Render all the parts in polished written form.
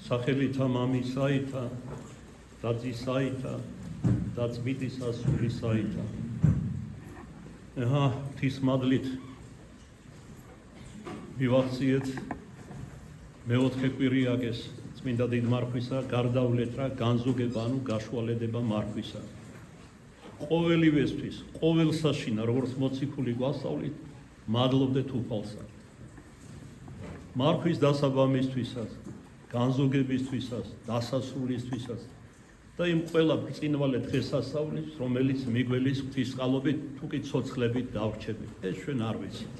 სახელითა მამისაითა და ძისაითა და წმინდისა სულისაითა. ღვთის მადლით მივახციეთ მეოთხე კვირიაგეს წმინდა დიდმარხვისა გარდავლეთ რა განზოგება ანუ გაშუალედება მარხვისა. ყოველივესთვის, ყოველ საშინა როგორც მოციქული გვასწავლით, მადლობდეთ უფალსა. მარხვის დასაბამისთვისაც, განზოგებისთვისაც, დასასრულისთვისაც და იმ ყველა ბრწყინვალე დღესასწაულს, რომელიც მიგველის ღვთისწყალობით თუ კი ცოცხლებით დავრჩებით. ეს ჩვენ არ ვიცით.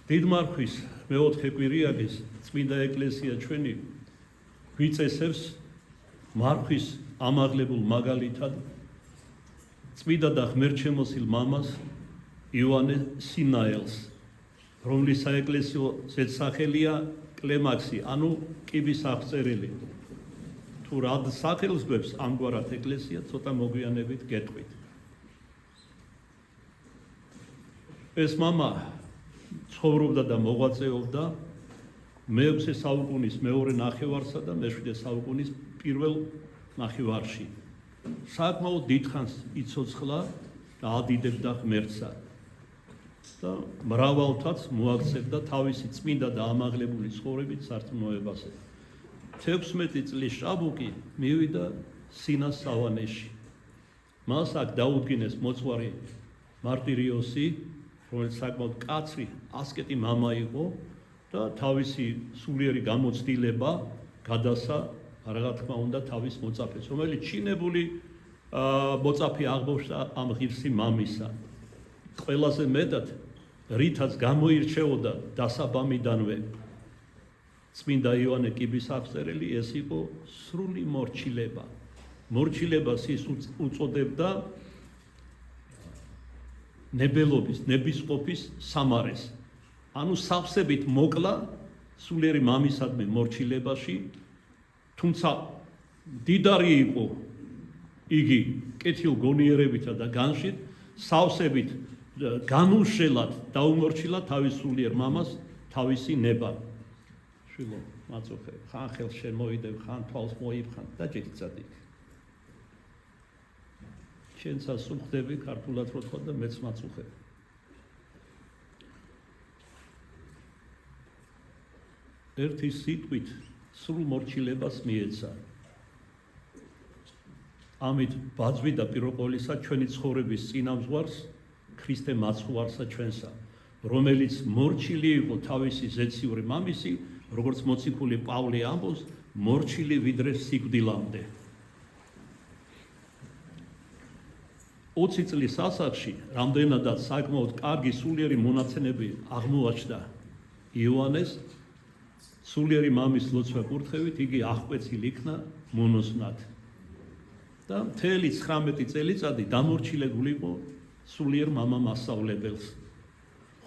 დიდმარხვის მეოთხე კვირიაგეს წმინდა ეკლესია ჩვენი გვიწესებს მარხვის ამაღლებულ მაგალითად წმინდა და ღმერთშემოსილ მამას იოანე სინაელს, რომლის საეკლესიო ზედსახელია კლემაქსი, ანუ კიბის აღწერილი. თუ რად სახელს გვებს ამგვარად ეკლესია, ცოტა მოგვიანებით გეტყვით. ეს მამა ცხოვრობდა და მოღვაწეობდა მე-6 საუკუნის მეორე ნახევარსა და მე-7 საუკუნის პირველ ნახევარში. საკმაოდ დიდხანს იცოცხლა და ადიდებდა ღმერთსა და მრავალთაც მოაქცევდა თავისი წმინდა და ამაღლებული ცხოვრებით სარწმუნოებაზე. 16 წლის ჭაბუკი მივიდა სინას სავანეში. მას აქ დაუდგინეს მოწვარი მარტირიოსი, რომელიც საკმაოდ კაცრი ასკეტი მამა იყო და თავისი სულიერი გამოცდილება გადასცა რა თქმა უნდა თავის მოწაფეს, რომელიც ჩინებული მოწაფე აღმოჩნდა ამ ღირსი მამისა. ყველაზე მეტად რითაც გამოირჩეოდა დასაბამიდანვე წმინდა იოანე კიბის აღწერელი, ეს იყო სრული მორჩილება. მორჩილებას ის უწოდებდა ნებელობის, ნებისყოფის სამარეს. ანუ სავსებით მოკლა სულიერი მამისადმი მორჩილებაში, თუმცა დიდარი იყო იგი კეთილგონიერებითა და განშით, სავსებით განუშელად დაუმორჩილა თავის სულიერ მამას თავისი ნება. შვილო, მაწუხე, ხან ხელს შემოიდებ, ხან თვალს მოიფხან და ჯეცადიკ. შენცას უხდები ქართულად რო თქვა და მეც მაწუხე. ერთი სიტყვით სრულ მორჩილებას მიეცა. ამით ბაძვი და პიროყოლისა ჩვენი ცხოვრების წინამძღვარს ქრისტე მაცხოვარსა ჩვენსა, რომელიც მორჩილი იყო თავისი ზეციური მამისი, როგორც მოციქული პავლე ამბობს, მორჩილი ვიდრე სიკვდილამდე. 20 წლის ასაკში რამდენადაც საკმაოდ კარგი სულიერი მონაცემები აღმოაჩნდა იოანეს, სულიერი მამის ლოცვა კურთხევით იგი აღკვეცილ იქნა მონოსნად და მთელი 19 წელიწადი დამორჩილებული იყო სულიერ მამა მასწავლებელს.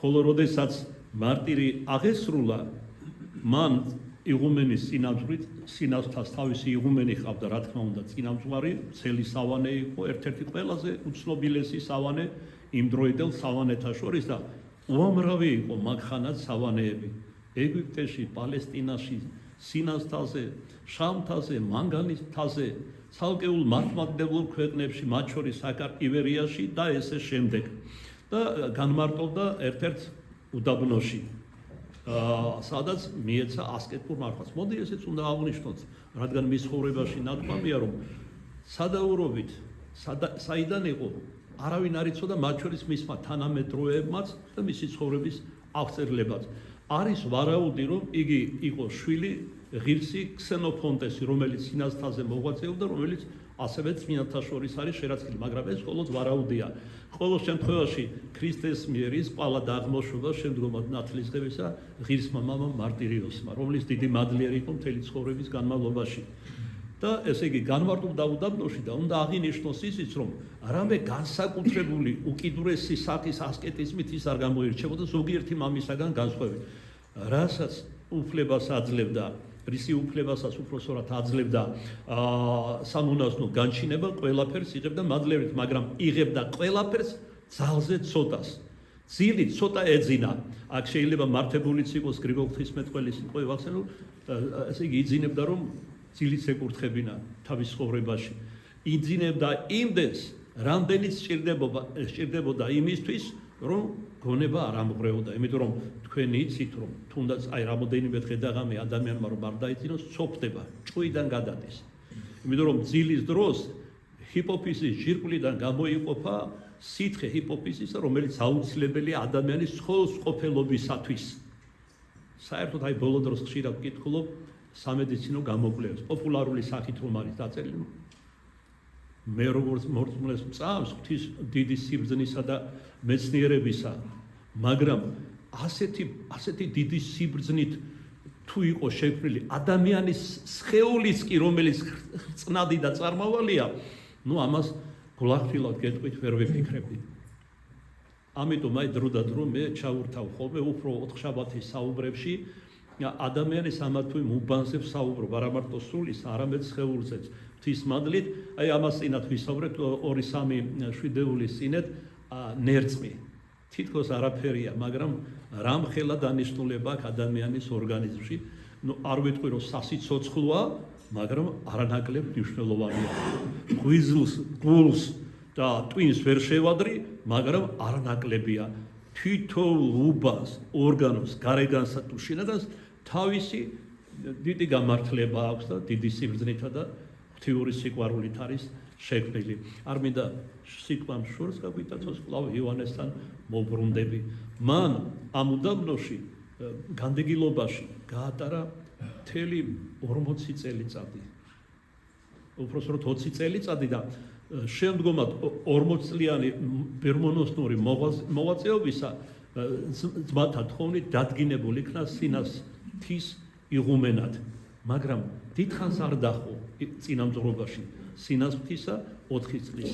ხოლო როდესაც მარტირი აღესრულა, მან იღუმენის წინამძღვრით, სინასთან თავისი იღუმენი ჰყავდა, რა თქმა უნდა, წინამძღვარი, მთელი სავანე იყო, ერთ-ერთი ყველაზე უცნობილესი სავანე იმ დროიდელ სავანეთა შორის და უამრავი იყო მაგხანად სავანეები. ეგვიპტეში, პალესტინაში, სინას მთაზე, შამ მთაზე, მანგანის მთაზე, ცალკეულ მართლმადიდებელ ქვეყნებში, მათ შორის იბერიაში და ესე შემდეგ. და განმარტოვდა ერთ-ერთ უდაბნოში, სადაც მიეცა ასკეტურ მარხვას. მოდი ესეც უნდა აღვნიშნოთ, რადგან მის ცხოვრებაში ნათქვამია, რომ სადაურობით, საიდან იყო, არავინ არ იცოდა, მათ შორის მისმა თანამედროვეებმაც და მისი ცხოვრების აღწერლებაც. არის ვარაუდი, რომ იგი იყო შვილი ღირსი ქსენოფონტესი, რომელიც სინასთაზე მოღვაწეობდა, რომელიც ასევე წმინდანთა შორის არის შერაცხილი, მაგრამ ეს მხოლოდ ვარაუდია. ყოველ შემთხვევაში ქრისტეს მიერ ის ყალა და აღმოშვება შემდგომად ნათლისღებისა ღირსმა მამამ მარტირიოსმა, რომლის დიდი მადლიერი იყო მთელი ცხოვრების განმავლობაში. და ესე იგი განმარტულ დაუდაბნოში და უნდა აღინიშნოს ისიც, რომ არამე განსაკუთრებული უკიდურესი სახის ასკეტიზმით ის არ გამოირჩებოდა ზოგიერთი მამისაგან განსხვავებით, რასაც უფლებას აძლევდა, რისი უფლებასაც უფროსორად აძლევდა სამონაზვნო განჩინება, ყველაფერს იღებდა მადლიერით, მაგრამ იღებდა ყველაფერს ძალზე ცოტას. ძილით ცოტა ეძინა. აქ შეიძლება მართებულიც იყოს გრიგოლ ღვთისმეტყველის სიტყვები ვახსენო, ესე იგი იძინებდა რომ ძილით ეკურთხებინა თავის ცხოვრებაში. იძინებდა იმდენს, რამდენიც სჭირდებოდა იმისთვის, რომ გონება არ ამღვრეოდა. იმიტომ რომ თქვენ იცით რომ თუნდაც აი რამოდენიმე დღე დაღამე ადამიანმა რომ არ დაიძინოს, ცოფდება, ჭუიდან გადადის. იმიტომ რომ ძილის დროს ჰიპოფიზის ჯირკვლიდან გამოიყოფა სითხე ჰიპოფიზისა, რომელიც აუცილებელია ადამიანის ცხოველსყოფელობისათვის. საერთოდ აი ბოლო დროს ხშირად ვკითხულობ სამედიცინო გამოკვლევებს, პოპულარული სახით რომ არის დაწერილი. მე როგორც მორწმუნეს მწამს ღვთის დიდი სიბრძნისა და მეცნიერებისა, მაგრამ ასეთი დიდი სიბრძნით თუ იყო შექმნილი ადამიანის სხეულის კი, რომელიც წნადი და წარმავალია, ნუ ამას გულახდილად გეტყვით ვერ ვიფიქრებდი. ამიტომ აი დრო და დრო მე ჩავურთავ ხოლმე უფრო ოთხშაბათის საუბრებში ადამიანის ამა თუ იმ უბანზე ვსაუბრობ, არა მარტო სულის, არამედ სხეულზეც. ღვთის მადლით, აი ამას წინათ ვისაუბრეთ 2-3 შვიდეულის წინეთ ნერწმი. თითქოს არაფერია, მაგრამ რამხელა დანიშნულება აქვს ადამიანის ორგანიზმში. ნუ არ ვიტყვი რომ სასიცოცხლოა, მაგრამ არანაკლებ მნიშვნელოვანია. გულს და ტვინს ვერ შევადრი, მაგრამ არანაკლებია. თითოეულ უბანს, ორგანოს, გარეგანსა თუ შინაგანს თავისი დიდი გამართლება აქვს და დიდი სიბრძნითა და ღვთიური სიყვარულით არის შექმნილი. არ მინდა სიტყვამ შორს გაგვიტაცოს, კვლავ იოანესთან მოვბრუნდები. მან ამ უდაბნოში განდეგილობაში გაატარა მთელი 40 წელიწადი. უпростоროდ 20 წელიწადი და შემდგომად 40 წლიანი ბერმონოსნური მოღვაწეობისა ძმათა თხოვნით დადგინებული იქნა სინას მთის იღუმენად. მაგრამ დიდხანს არ დაჰყო წინამძღვრობაში სინას მთისა 4 წლის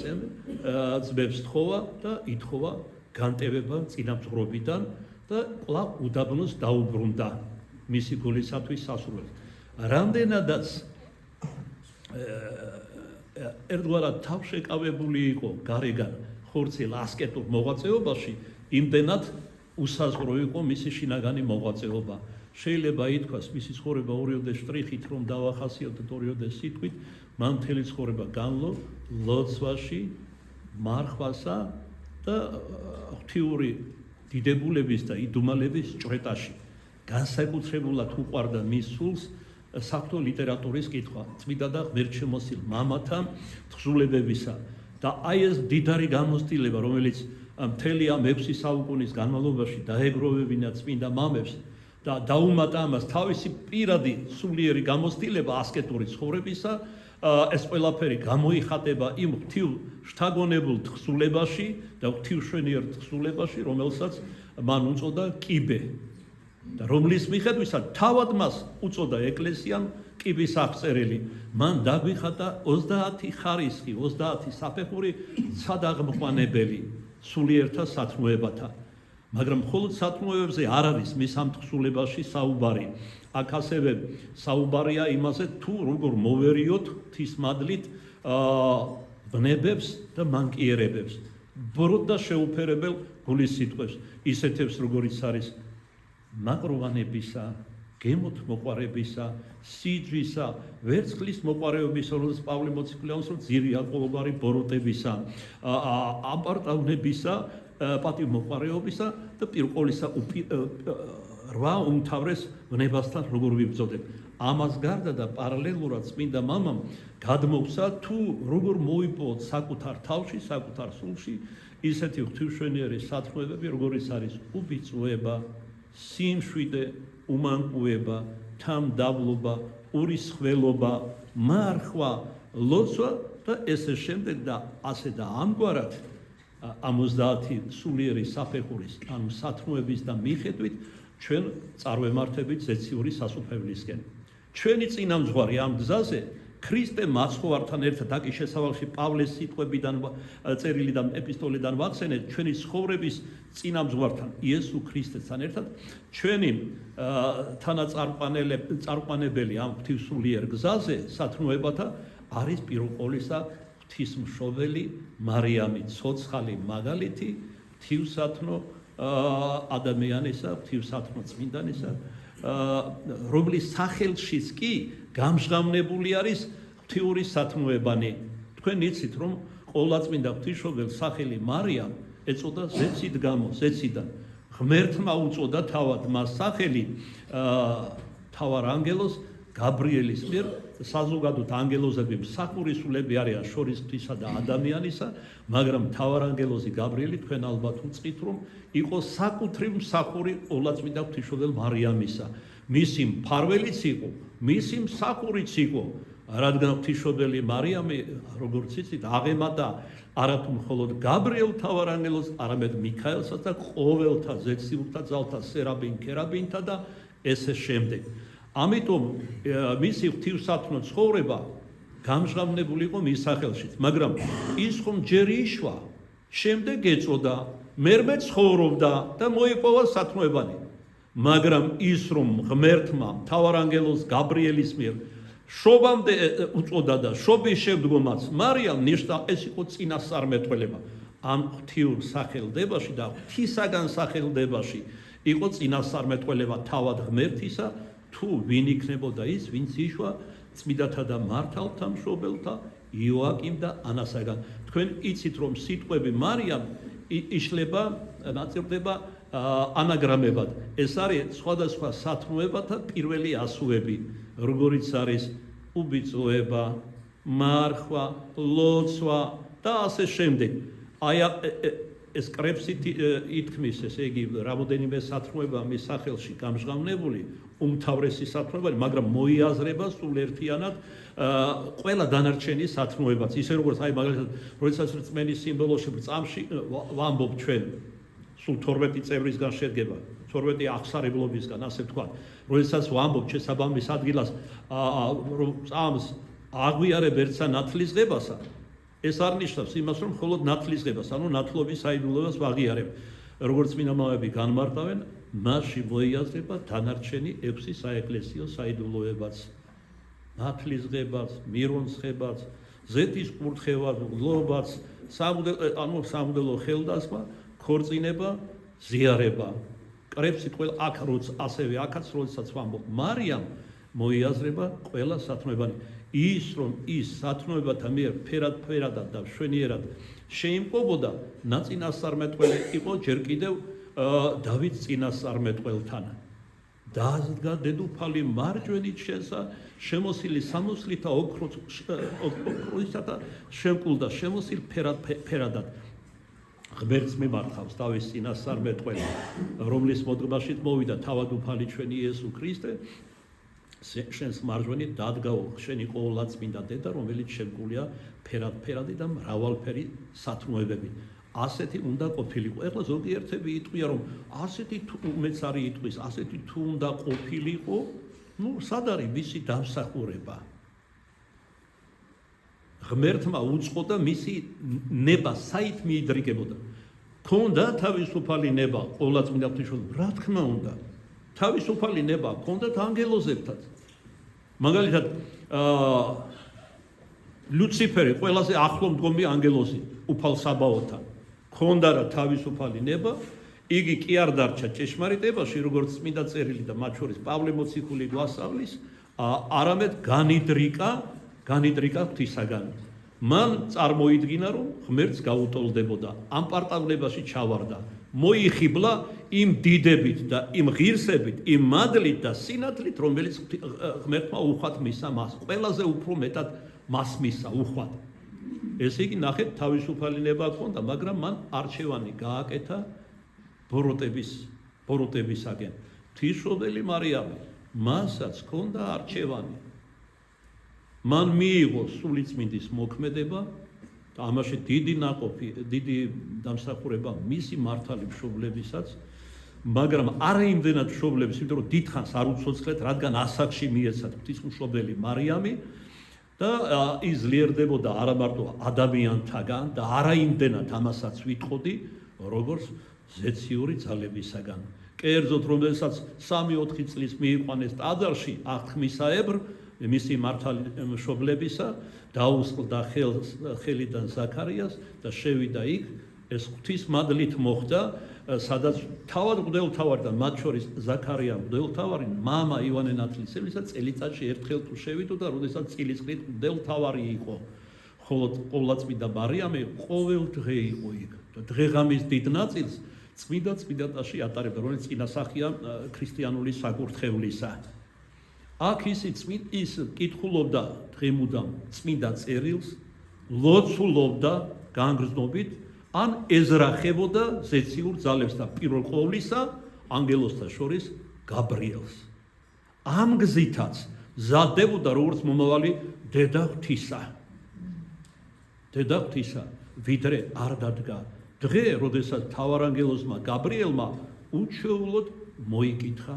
ძმებს თხოვა და ითხოვა განტევება წინამძღვრობიდან და კვლავ უდაბნოს დაუბრუნდა მისი გულისათვის სასურველად. რამდენადაც ერთგვარად თავშეკავებული იყო გარეგან ხორცელ ასკეტურ მოღვაწეობაში, იმდენად უსაზღვრო იყო მისი შინაგანი მოღვაწეობა. შეიძლება ითქვას მისი ცხოვრება ორიოდე შტრიხით რომ დავახასიათოთ ორიოდე სიტყვით, მან მთელი ცხოვრება განლო ლოცვაში, მარხვასა და ღვთიური დიდებულების და იდუმალების ჭრეტაში. განსაკუთრებულად უყვარდა მის სულს საღვთო ლიტერატურის კითხვა, წმინდა და ღმერთშემოსილ მამათა თხზულებებისა და აი ეს დიდარი გამოცდილება, რომელიც მთელი ამ 6 საუკუნის განმავლობაში დაეგროვებინა წმინდა მამებს და დაუმატა ამას თავისი პირადი სულიერი გამოცდილება ასკეტური ცხოვრებისა, ეს ყველაფერი გამოიხატება იმ ღვთივ შთაგონებულ თხზულებაში და ღვთივშვენიერ თხზულებაში, რომელსაც მან უწოდა კიბე. და რომლის მიხედვისად თავად მას უწოდა ეკლესიამ კიბის აღწერილი. მან დაგვიხატა 30 ხარისხი, 30 საფეხური სადაღმყვანებელი სულიერთა სათნოებათა. მაგრამ მხოლოდ სათნოებებზე არ არის მის ამ თხზულებაში საუბარი. აქ ასევე საუბარია იმაზე, თუ როგორ მოვერიოთ ღვთის მადლით ბნებებს და მანკიერებებს. ბროდ და შეუფერებელ გულის სიტყვებს, ისეთებს როგორიც არის მაკროვანებისა, გემოთ მოყვარებისა, სიძვისა, ვერცხლის მოყვარეობისა, რომელსაც პავლე მოციქული ამბობს, რომ ძირია ყოველგვარი ბოროტებისა, აპარტავნებისა, პატივმოყვარეობისა და პირყოლისა 8 უმთავრეს ვნებასთან როგორ ვიბრძოდეთ. ამას გარდა და პარალელურად წმინდა მამამ გადმოგვცა, თუ როგორ მოიპოვოთ საკუთარ თავში, საკუთარ სულში ისეთი ღვთივშვენიერი სათნოებები, როგორიც არის უბიწვება, სიმშვიდე, უმანკუება, თამდავლობა, ურისხველობა, მარხვა, ლოცვა და ესე შემდეგ და ასე და ამგვარად 50 სულიერი საფეხურის, ანუ სათნოების და მიხედვით ჩვენ წარვემართებით ზეციური სასუფევლისკენ. ჩვენი წინამძღვარი ამ გზაზე ქრისტე მაცხოვართან ერთად, აქ შესავალში პავლეს სიტყვებიდან წერილიდან ეპისტოლიდან ვახსენეთ, ჩვენი ცხოვრების წინამძღვართან იესო ქრისტესთან ერთად ჩვენი თანაწარყვანებელი ამ ღვთისმსულიერ გზაზე სათნოებათა არის პირველ ყოვლისა ღვთისმშობელი მარიამი, ცოცხალი მაგალითი, ღვთივსათნო ადამიანისა, ღვთივსათნოწმინდანისა, რომლის სახელშიც კი გამჟღავნებული არის ღვთიური სათნოებანი. თქვენ იცით, რომ ყოვლადწმინდა ღვთისმშობელს სახელი მარიამ ეწოდა ზეცით გამო, ზეციდან. ღმერთმა უწოდა თავად მას სახელი თავარ ანგელოზ გაბრიელის მიერ, საზოგადოდ ანგელოზები მსახურისულები არიან შორის ღვთისა და ადამიანისა, მაგრამ თავარ ანგელოზი გაბრიელი თქვენ ალბათ უწყით, რომ იყო საკუთრივ მსახური ყოვლადწმინდა ღვთისმშობელ მარიამისა. მისი მფარველიც იყო, მისი მსახურიც იყო, რადგან ღვთისმშობელი მარიამი, როგორც იცით, აღემატა არათუ მხოლოდ გაბრიელ თავარ ანგელოზს, არამედ მიქაელსაც და ყოველთა ზეციურთა ძალთა სერაბინ ქერაბინთა და ესე შემდეგ. ამიტომ მისი ღვთივსათნო ცხოვრება გამჟღავნებული იყო მის სახელშიც, მაგრამ ის ხომ ჯერ იშვა, შემდეგ ეწოდა, მერმე ცხოვრობდა და მოიპოვა სათნოებანი. მაგრამ ის რომ ღმერთმა მთავარ ანგელოზ გაბრიელის მიერ შობამდე უწოდა და შობის შემდგომაც მარიამ ნიშნა ეს იყო წინასწარმეტყველება. ამ ღვთიურ სახელდებაში და ღვთისაგან სახელდებაში იყო წინასწარმეტყველება თავად ღმერთისა, თუ ვინ იქნებოდა ის, ვინც იშვა წმიდათა და მართალთა მშობელთა იოაკიმ და ანასაგან. თქვენ იცით, რომ სიტყვები მარიამ იშლება, ნაწილდება ანაგრამებად. ეს არის სხვადასხვა სათნოებათა პირველი ასოები, როგორიც არის უბიწოება, მარხვა, ლოცვა და ასე შემდეგ. აი ეს კრებსით ითქმის, ესე იგი, რამოდენიმე სათნოება მის სახელში გამჟღავნებული, უმთავრესი სათნოება, მაგრამ მოიაზრება სულ ერთიანად ყველა დანარჩენი სათნოებაც. ისე როგორც აი მაგალითად, როდესაც რწმენის სიმბოლოში წამში ვამბობ ჩვენ სულ 12 წევრისგან შედგება, 12 აღსარებლობისგან, ასე ვთქვათ. როდესაც ვამბობ შესაბამის ადგილას რომ წამს აღვიარებ ერთსა ნათლისღებასა, ეს არ ნიშნავს იმას, რომ მხოლოდ ნათლისღებას, ანუ ნათლობის საიდუმლოებას ვაღიარებ. როგორც მინამავები განმარტავენ, მასში მოიაზრება დანარჩენი 6 საეკლესიო საიდუმლოებაც. ნათლისღებაც, მირონცხებაც, ზეთის კურთხევაც, გლობაც, სამღვდელო ხელდასმა, ქორწინება, ზიარება. კრებსით ყველა აქ ასევე აქაც როდესაც ვამბობ მარიამ მოიაზრება ყველა სათნოებანი. ის რომ ის სათნოებათა მიერ ფერადად და მშვენიერად შეიმყოფოდა, ნაწინასწარმეტყველი იყო ჯერ კიდევ დავითს წინასწარმეტყველთან. დააზრდა დედოფალი მარჯვენით შენსა, შემოსილი სამოსლითა ოქროსითა და შემკულდა შემოსილ ფერადად. ღმერთს მიმართავს დავის წინასწარმეტყველი, რომლის მოდგმაშით მოვიდა თავადუფალი ჩვენი იესო ქრისტე, შენს მარჯვენით დადგაო შენი ყოვლადწმინდა დედა, რომელიც შემკულია ფერადი და მრავალფერი სათნოებებით. ასეთი უნდა ყოფილიყო. ეხლა ზოგიერთები იტყვია, რომ ასეთი თუ მეც არის იტყვის, ასეთი თუ უნდა ყოფილიყო, სად არის მისი დამსახურება? ღმერთმა უწყოდა მისი ნება საით მიიდრიგებოდა. ქონდა თავისუფალი ნება ყოვლადწმინდა ღვთისმშობელს, რა თქმა უნდა. თავისუფალი ნება ქონდათ ანგელოზებთაც. მაგალითად, ლუციფერი ყველაზე ახლო მდგომი ანგელოზი უფალსაბაოთან. ქონდა რა თავისუფალი ნება, იგი კი არ დარჩა ჭეშმარიტებაში, როგორც წმინდა წერილი და მათ შორის პავლე მოციქული გვასწავლის, არამედ განიდრიკა ღვთისაგან. მან წარმოიდგინა, რომ ღმერთს გაუტოლდებოდა, ამ პარტავლებაში ჩავარდა, მოიხიბლა იმ დიდებით და იმ ღირსებით, იმ მადლით და სინათლით, რომელიც ღმერთმა უხვად მისცა მას, ყველაზე უფრო მეტად მას მისცა უხვად. ესე იგი, ნახეთ, თავისუფალი ნება ჰქონდა, მაგრამ მან არჩევანი გააკეთა ბოროტებისაგან. ღვთისმშობელი მარიამი, მასაც ჰქონდა არჩევანი. მან მიიღო სულიწმინდის მოქმედება და ამაში დიდი დამსახურება მისი მართალი მშობლებისაც, მაგრამ არა იმდენად მშობლების, იმიტომ რომ დიდხანს არ უცოცხლეთ, რადგან ასაკში მიეცათ ღვთისმშობელი მარიამი და იძლიერდებოდა არა მარტო ადამიანთაგან და არა იმდენად ამასაც ვიტყოდი, როგორც ზეციური ძალებისაგან. კერძოდ, რომელსაც 3-4 წლის მიიყვანეს ტაძარში აღთქმისაებრ, მისი მართალი მშობლებისა, დაუსხლდა ხელიდან ზაქარიას და შევიდა იქ, ეს ღვთის მადლით მოხდა, სადაც თავად მღვდელმთავართან, მათ შორის ზაქარია მღვდელმთავარი, მამა ივანე ნათლისმცემლისა წელიწადში ერთხელ თუ შევიდო და როდესაც წილისყრით მღვდელმთავარი იყო. ხოლო ყოვლადწმიდა მარიამი ყოველ დღე იყო იქ და დღეღამის დიდ ნაწილს წმინდათაში ატარებდა, რომელიც წინასახია ქრისტიანული საკურთხევლისა. აქ ის კითხულობდა დღემუდამ წმინდა წერილს, ლოცულობდა განგრძნობით, ან ეზრახებოდა ზეციურ ძალებს და პირველ ყოვლისა ანგელოზთა შორის გაბრიელს. ამ გზითაც მზადდებოდა როგორც მომავალი დედა ღვთისა, ვიდრე არ დადგა დღე, როდესაც მთავარანგელოზმა გაბრიელმა უჩვეულოდ მოიკითხა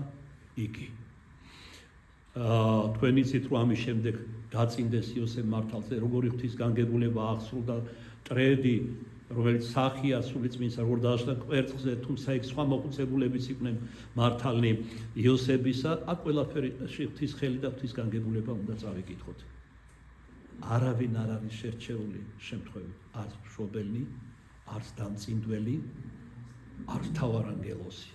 იგი. თქვენ იცით, რომ ამის შემდეგ დაწინდეს იოსებ მართალზე, როგორი ღვთისგანგებულება აღსრულდა ტრედი, რომელიც სახია სულიწმინდისა, როგორ დააშლა კვერცხზე, თუმცა იქ სხვა მოხუცებულებიც იყვნენ მართალნი იოსებისა, აქ ყველაფერში ღვთის ხელი და ღვთისგანგებულება უნდა წავიკითხოთ. არავინ არ არის შერჩეული შემთხვევით, არც მშობელი, არც დამწინდველი, არც მთავარანგელოზი.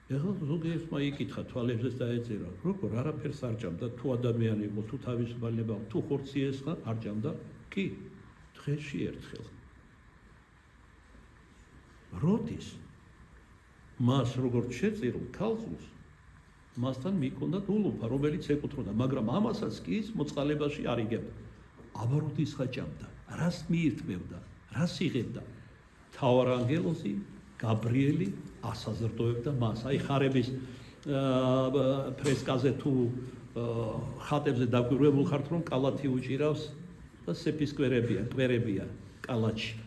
ეხლა ზოგიერთმა იკითხა, თვალებზეც დაეწერა, როგორ არაფერს არ ჭამდა, თუ ადამიანი იყო, თუ თავისუფალება, თუ ხორცი ესხა, არ ჭამდა, კი, დღეში ერთხელ. როდის მას როგორც შეწირო ქალწულს, მასთან მიქონდა ულუფა, რომელიც ეკუთვნოდა, მაგრამ ამასაც კი ის მოწყალებაში არ იგებდა. აბა როდის ხაჭამდა, რას მიირთმევდა, რას იღებდა? მთავარანგელოზი გაბრიელი ასაზრდოებდა მას. აი ხარების ფრესკაზე თუ ხატებზე დაგვირვებულ ხართ, რომ კალათი უჭირავს და სეფის კვერებია კალათში.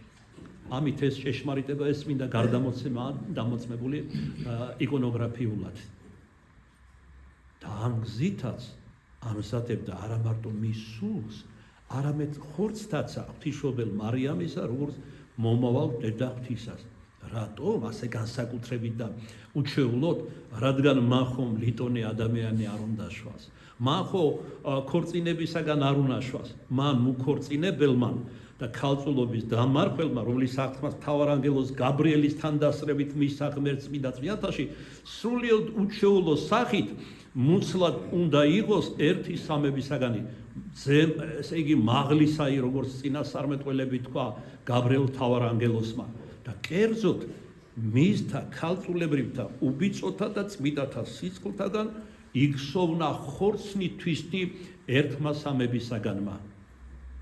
ამით ეს ჭეშმარიტება ეს მინდა გარდამოცემაა დამოწმებული იკონოგრაფიულად. და ამ გზითაც ამზადებდა არა მარტო მის სულს, არამედ ხორცთაცა ღვთისმშობელ მარიამისა, როგორც მომავალ დედა ღვთისას. რატომ ასე განსაკუთრებით და უჩვეულოდ, რადგან მან ხომ ლიტონე ადამიანი არ უნდა შვას, მან ხო ქორწინებისაგან არ უნდა შვას, მან მუქორწინებელმან და ქალწულობის დამარხველმა, რომლის აღთქმას მთავარანგელოზ გაბრიელის თანდასწრებით მისცა ღმერთს წმინდა წმინდანში, სრულიად უჩვეულო სახით მუცლად უნდა იყოს ერთი სამებისაგანი, ესე იგი მაღლისაი, როგორც წინასწარმეტყველები თქვა გაბრიელ მთავარანგელოზმა. და კერძოდ მისთა ქალწულებრივთა უბიწოთა და წმიდათა სიცხლთაგან იგსოვნა ხორცნი თვისნი ერთმა სამებისაგანმა.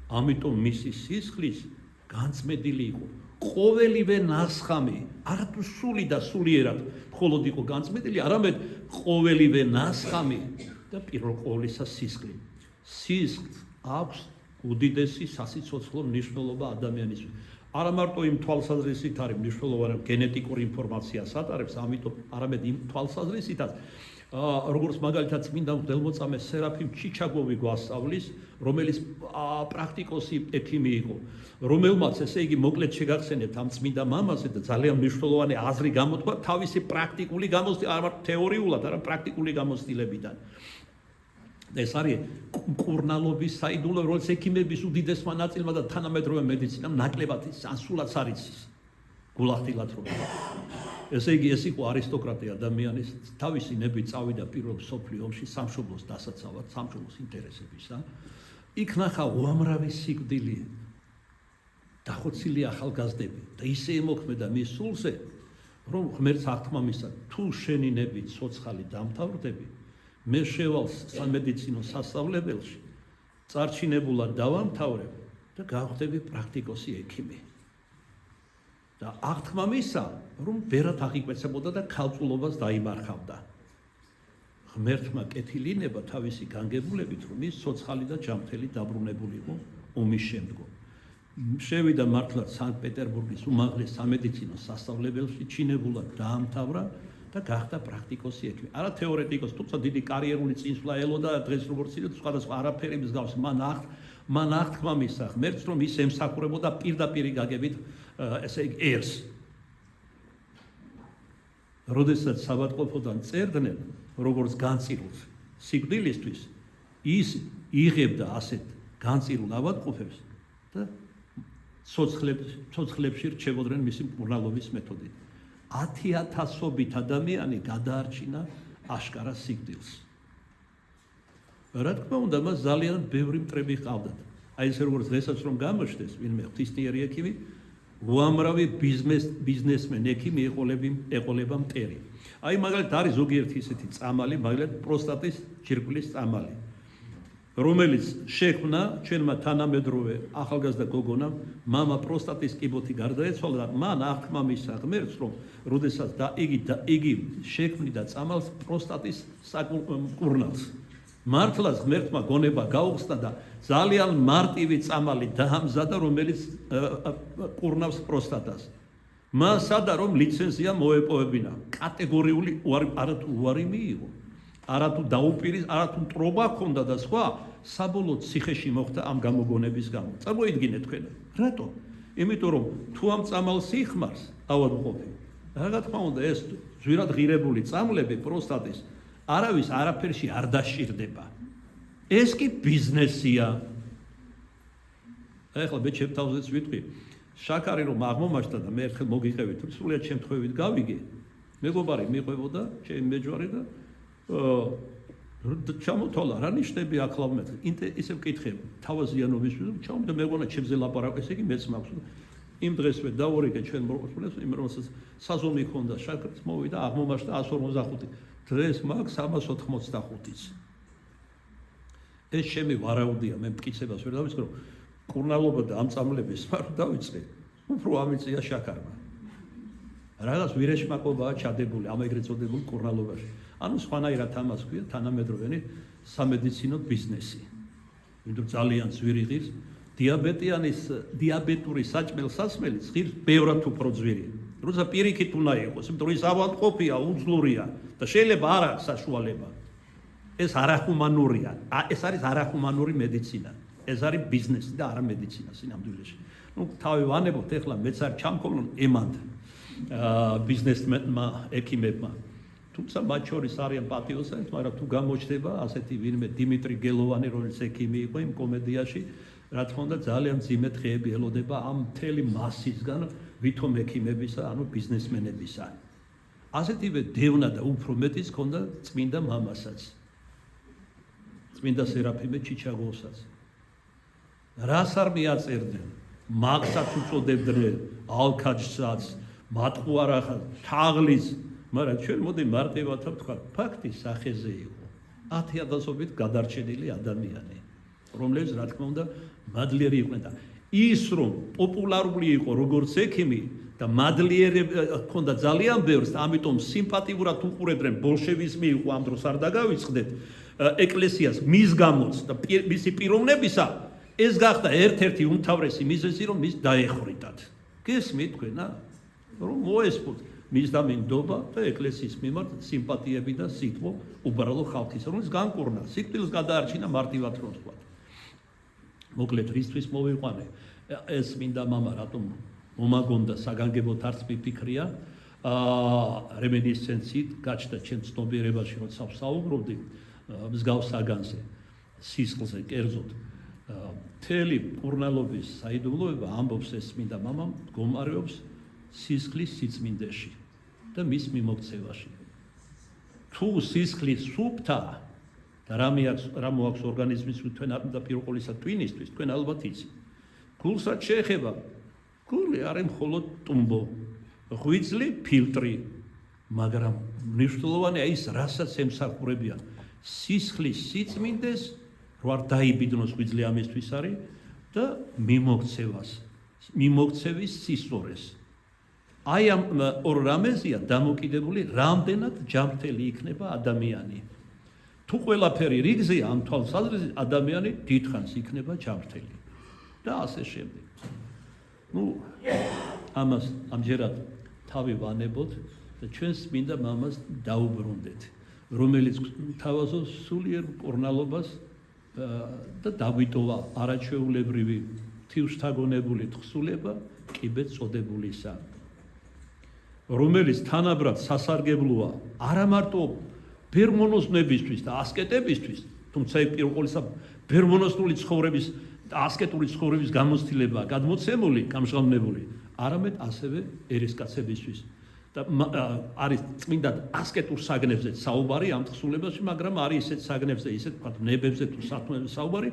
ამიტომ მისი სისხლის განწმედილი იყო ყოველივე ნასხამი, არათუ სული და სულიერად მხოლოდ იყო განწმედილი, არამედ ყოველივე ნასხამი და პირველ ყოვლისა სისხლი. სისხლს აქვს უდიდესი სასიცოცხლო მნიშვნელობა ადამიანისთვის. არა მარტო იმ თვალსაზრისით არის მნიშვნელოვანი, გენეტიკურ ინფორმაციას ატარებს, ამიტომ არამედ იმ თვალსაზრისითაც, როგორც მაგალითად წმინდა მღვდელმოწამე სერაფიმ ჩიჩაგოვი გვასწავლის, რომელიც პრაქტიკოსი ექიმი იყო, რომელმაც ესე იგი მოკლედ შეგახსენებთ ამ წმინდა მამაზე და ძალიან მნიშვნელოვანი აზრი გამოთქვა თავისი პრაქტიკული გამოცდილება, არა მარტო თეორიულად, არამედ პრაქტიკული გამოცდილებიდან. ეს არის მკურნალობის საიდუმლო, რომელიც ექიმების უდიდესმა ნაწილმა და თანამედროვე მედიცინამ ნაკლებად სანსულად არ იცის გულახდილად რომ. ესე იგი ეს იყო არისტოკრატი ადამიანის თავისი ნებით წავიდა პირველ მსოფლიო ომში სამშობლოს დასაცავად, სამშობლოს ინტერესებისა. იქ ნახა უამრავი სიკვდილი, დახოცილი ახალგაზრდები და ისე ემოქმედა მის სულზე, რომ ღმერთს აღთქმა მისცა, თუ შენი ნებით ცოცხალი დამთავრდები, მე შევალ სამედიცინო სასწავლებელში, წარჩინებულად დავამთავრებ და გავხდები პრაქტიკოსი ექიმი. და აღთქმა მისცა, რომ ბერად აღიკვეცებოდა და ქალწულობას დაიმარხავდა. ღმერთმა კეთილინება თავისი განგებულებით, რომ ის ცოცხალი და ჯანმრთელი დაბრუნებულიყო ომის შემდგომ. შევიდა მართლაც სანქტ-პეტერბურგის უმაღლეს სამედიცინო სასწავლებელში, ჩინებულად დაამთავრა და გახდა პრაქტიკოსი ექიმი. არა თეორეტიკოსი, თუმცა დიდი კარიერული წინსვლა ელოდა დღეს როგორც იცით, სხვადასხვა არაფერი მსგავს. მან აღთქმა მისცა ღმერთს, რომ ის ემსახურებოდა პირდაპირი გაგებით ესე იგი ერს. როდესაც საბატყოფოდან წერდნენ, როგორც განწირულს სიკვდილისთვის, ის იღებდა ასეთ განწირულ ავადმყოფებს და ცოცხლებში რჩებოდნენ მისი მკურნალობის მეთოდით. 10,000-ობით ადამიანი გადაარჩინა აშკარა სიკვდილს. რა თქმა უნდა, მას ძალიან ბევრი მტრები ჰყავდათ. აი ეს როგორც დღესაც რომ გამოჩნდეს, ვინმე ღვთისმიერი ექიმი, უამრავი ბიზნესმენ ექიმი ეყოლება მტერი. აი მაგალითად არის ზოგიერთი ისეთი წამალი, მაგალითად პროსტატის ჯირკვლის წამალი, რომელიც შექმნა ჩვენმა თანამედროვე ახალგაზრდა გოგონამ, მამა პროსტატის კიბოთი გარდაეცვალა და მან აღქმა მისცა ღმერთს, რომ როდესაც იგი შექმნიდა წამალს პროსტატის მკურნალს. მართლაც ღმერთმა გონება გაუხსნა და ძალიან მარტივი წამალი დაამზადა, რომელიც მკურნავს პროსტატას. მას სადა რომ ლიცენზია მოეპოვებინა, კატეგორიული არათუ უარი მიიღო, არათუ დაუპირის, არათუ მტრობა ჰქონდა და სხვა, საბოლოოდ ციხეში მოხვდა ამ გამოგონების გამო. წარმოიდგინეთ თქვენ, რატო? იმიტომ რომ თუ ამ წამალს იხმარს, ავადმყოფი, რა თქმა უნდა ეს ძვირად ღირებული წამლები პროსტატის არავის არაფერში არ დაშირდება. ეს კი ბიზნესია. ეხლა მე ჩემ თავზეც ვიტყვი, შაქარი რომ აღმომაჩნდა და მე ერთხელ მოგიყევით, სულიად შემთხვევით გავიგე, მეგობარი მიყვებოდა, ჩემი მეჯვარი და ჩამოთვალა, რა ნიშნები ახლავ მე. ისე ვკითხე, თავაზიანობის ჩამოვიდა, მეგონა ჩემზე ლაპარაკ, ესე იგი მეც მაქვს. იმ დღესვე დავორიგე ჩვენ მოკვლევს, იმ რომელსაც საზომი ჰქონდა შაქრის, მოვიდა, აღმომაჩნდა 155. დღეს მაქვს 385-იც. ეს ჩემი ვარაუდია, მე მტკიცებას ვერ დავიწყე, რომ მკურნალობა და ამ წამლების მართ დავიწყე, უფრო ამიწია შაქარმა. რაღაც ვირეშმაკობაა ჩადებული ამ ეგრეთ წოდებულ მკურნალობაში. ანუ სხვანაირად ამას ქვია თანამედროვენი სამედიცინო ბიზნესი. იმიტომ ძალიან ძვირი ღირს, დიაბეტური საჭმელ-სასმელი ღირს ბევრად უფრო ძვირი. როცა პირიქით უნდა იყოს, იმიტომ რომ ის ავადმყოფია, უძლურია და შეიძლება არ აქვს საშუალება. ეს არახუმანურია. ეს არის არახუმანური მედიცინა. ეს არის ბიზნესი და არა მედიცინა სინამდვილეში. თავი ვანებოთ, ეხლა მეც არ ჩამქოლონ ემანდ ბიზნესმენმა, ექიმებმა. თუმცა მათ შორის არიან პატიოსანი, მაგრამ თუ გამოჩნდება ასეთი ვინმე დიმიტრი გელოვანი, რომელიც ექიმი იყო იმ კომედიაში, რა თქმა უნდა ძალიან მძიმე დღეები ელოდება ამ მთელი მასისგან ვითომ ექიმებისა, ანუ ბიზნესმენებისა. ასეთივე დევნა და უფრო მეტიც ჰქონდა წმინდა მამასაც, წმინდა სერაფიმე ჩიჩაგოვსაც. რას არ მიაწერდნენ? მაგსაც უწოდებდნენ, ალქაჯსაც, მატყუარახას, თაღლის, მაგრამ ჩვენ მოდი მარტივად ვთქვათ, ფაქტის სახეზე იყო 10,000-ობით გადარჩენილი ადამიანი, რომლებიც რა თქმა უნდა მადლიერი იყვნენ და ის რომ პოპულარული იყო როგორც ექიმი და მადლიერი ჰქონდა ძალიან ბევრს, ამიტომ სიმპათიურად უყურებდნენ, ბოლშევიზმი იყო ამ დროს არ დაგავიწყდეთ ეკლესიას მის გამოც და მისი პიროვნებისა, ეს გახდა ერთ-ერთი უმთავრესი მიზეზი, რომ მის დაეხრიტათ. გესმით თქვენა, რომ მოესწროთ მის დამინდობა და ეკლესიის მიმართ სიმპათიები და სიტყვა უბრალო ხალხის, რომელიც განკურნა, სიკვდილს გადაარჩინა მარტივად რომ ვთქვათ. მოკლედ რისთვის მოვიყვანე, ეს მინდა მამა რატომ მომაგონდა საგანგებოდ არც მიფიქრია, რემინისცენციით გაჩნდა ჩემ ცნობიერებაში, როცა ვსაუბრობდი მსგავს საგანზე, სისხლზე, კერძოდ. მთელი მკურნალობის საიდუმლოება ამბობს ეს მინდა მამამ, მდგომარეობს სისხლის სიწმინდეში და მის მიმოქცევაში. თუ სისხლი სუფთა და რა მოაქვს ორგანიზმის თქვენ და პირველ ყოვლისა twinისთვის, თქვენ ალბათ იცით. გულსაც შეეხება, გული არის მხოლოდ ტუმბო, ღვიძლი ფილტრი, მაგრამ მნიშვნელოვანია ის, რასაც ემსახურებიან. სისხლის სიწმინდეს რო არ დაიბიდნოს ღვიძლი ამისთვის არის და მიმოქცევის სისწორეს. აი ამ ორ რამეზია დამოკიდებული, რამდენად ჯანმრთელი იქნება ადამიანი. თუ ყველაფერი რიგზეა ამ თვალსაზრისით, ადამიანი დიდხანს იქნება ჯანმრთელი და ასე შემდეგ. ამას ამჯერად თავი ვანებოთ და ჩვენს მინდა მამას დაუბრუნდეთ, რომელიც თავაზობს სულიერ მკურნალობას და დაგვიტოვა არაჩვეულებრივი თივშთაგონებული თხზულება კიბეთ წოდებულისა, რომელიც თანაბრად სასარგებლოა არა მარტო ბერმონოზნებისთვის და ასკეტებისთვის, თუმცა პირველ ყოვლისა ბერმონოზნული ცხოვრების ასკეტური ცხოვრების გამოცდილება გადმოცემული, გამჟღავნებული, არამედ ასევე ერისკაცებისთვის. და არის წმინდა ასკეტურ საგნებზე საუბარი ამ თხზულებაში, მაგრამ არის ისეთ საგნებზე, ისეთ ნებებზე თუ სათქმეებზე საუბარი,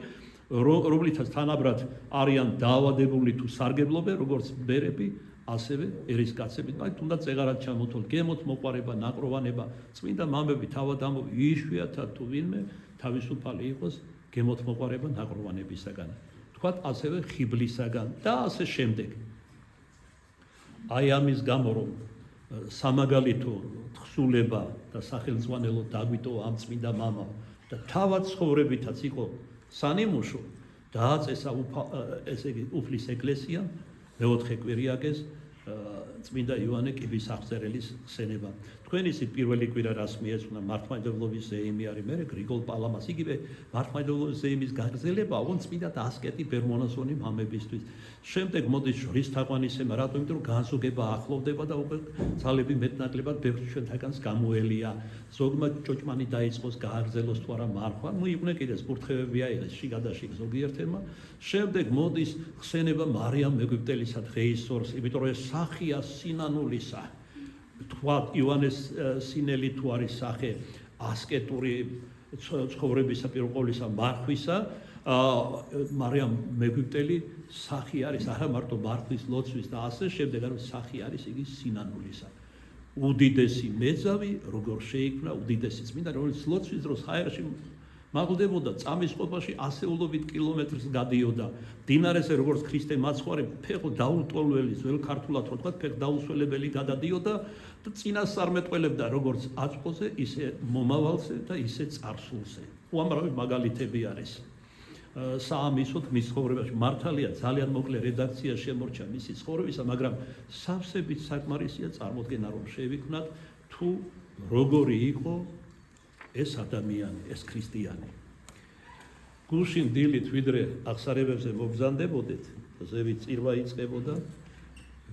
რომლითაც თანაბრად არიან დაავადებული თუ სარგებლობენ, როგორც ბერები, ასევე ერისკაცები. თუნდაც ეღარად ჩამოთვალ, გემოთ მოყვარება, ნაკროვანება, წმინდა მამები თავად ამბობენ, იშვიათად თუ ვინმე თავისუფალი იყოს გემოთ მოყვარება, ნაკროვანებისაგან. თქვათ ასევე ხიბლისაგან და ასე შემდეგ. აი ამის გამო რომ სამაგალითო თხზულება და სახელმძღვანელო დაგვიტოვა ამ წმინდა მამამ და თავად ცხოვრებითაც იყო სანიმუშო, დააწესა ესე იგი უფლის ეკლესია, მეოთხე კვირიაკეს წმინდა იოანე კიბის აღწერელის ხსენება. თქვენ ისიც პირველი კვირა რას მიეძღვნა მართლმადიდებლობის ზეიმი არის, მე გრიგოლ პალამას, იგივე მართლმადიდებლობის ზეიმის გაგრძელება, ოღონდ წმინდა და ასკეტი ბერმონაზონი მამებისთვის. შემდეგ მოდის ჟღვის თაყვანისება, რატომ? იმიტომ რომ განზოგება ახლოვდება და უკვე ძალები მეტნაკლებად ბევრ ჩვენთაგანს გამოელია. ზოგმა ჭოჭმანი დაიწყოს, გააგრძელოს თუ არა მარხვა, ნუ იყვნენ კიდეც კურთხევები აიღეს შიგადაშიგ ზოგიერთებმა. შემდეგ მოდის ხსენება მარიამ ეგვიპტელისა დღეისორს, იმიტომ რომ ეს სახია სინანულისა. თქვა იოანეს სინელი თუ არის სახე ასკეტური ცხოვრებისა პირველ ყოვლისა მარხვისა, მარიამ მეგვიპტელი სახი არის არა მარტო მარხვის ლოცვის და ასე შემდეგ, არამედ სახი არის იგი სინანულისა. უდიდესი მეძავი როგორ შეიქმნა, უდიდესი წმინდა, რომელიც ლოცვის დროს ჰაერში მაღლდებოდა, წამის ყოფაში ასეულობით კილომეტრს გადიოდა. დინარეზე როგორც ქრისტე მაცხვარი ფეხო დაუტოლველი, ძველ ქართულად რო თქვა, ფეხ დაუსველებელი გადადიოდა და წინასწარმეტყველებდა როგორც აწმყოზე, ისე მომავალზე და ისე წარსულზე. უამრავი მაგალითები არის. საამისოდ მის ცხოვრებაში მართალია ძალიან მოკლე რედაქცია შემორჩა მისი ცხოვრებისა, მაგრამ სავსებით საკმარისია წარმოდგენა რომ შევიქმნათ თუ როგორი იყო ეს ადამიანი, ეს ქრისტიანი. გულში დილით ვიდრე აღსარებებზე მობრძანდებოდეთ, ზევით წირვა იწყებოდა,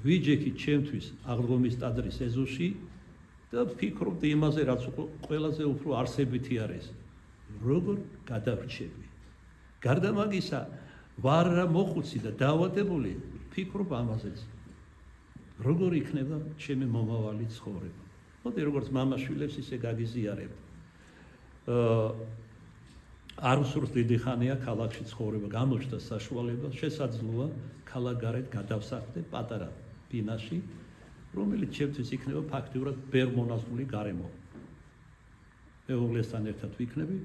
ვიჯექით ჩემთვის აღდგომის ტაძრის ეზოში და ვფიქრობდი იმაზე, რაც ყველაზე უფრო არსებითი არის, როგორ გადავრჩები. გარდა მაგისა, ვარ რა მოხუცი და დაავადებული, ვფიქრობ ამაზეც. როგორ იქნება ჩემი მომავალი ცხოვრება. მოდი როგორც მამაშვილებს ისე გაგიზიარებ. არ ვსურს დიდი ხანია ქალაქში ცხოვრება, გამოჩნდა საშუალება, შესაძლოა ქალაქგარეთ გადავსახლდე პატარა ბინაში, რომელიც ჩემთვის იქნება ფაქტიურად ბერმონაზული გარემო. მეუღლესთან ერთად ვიქნები,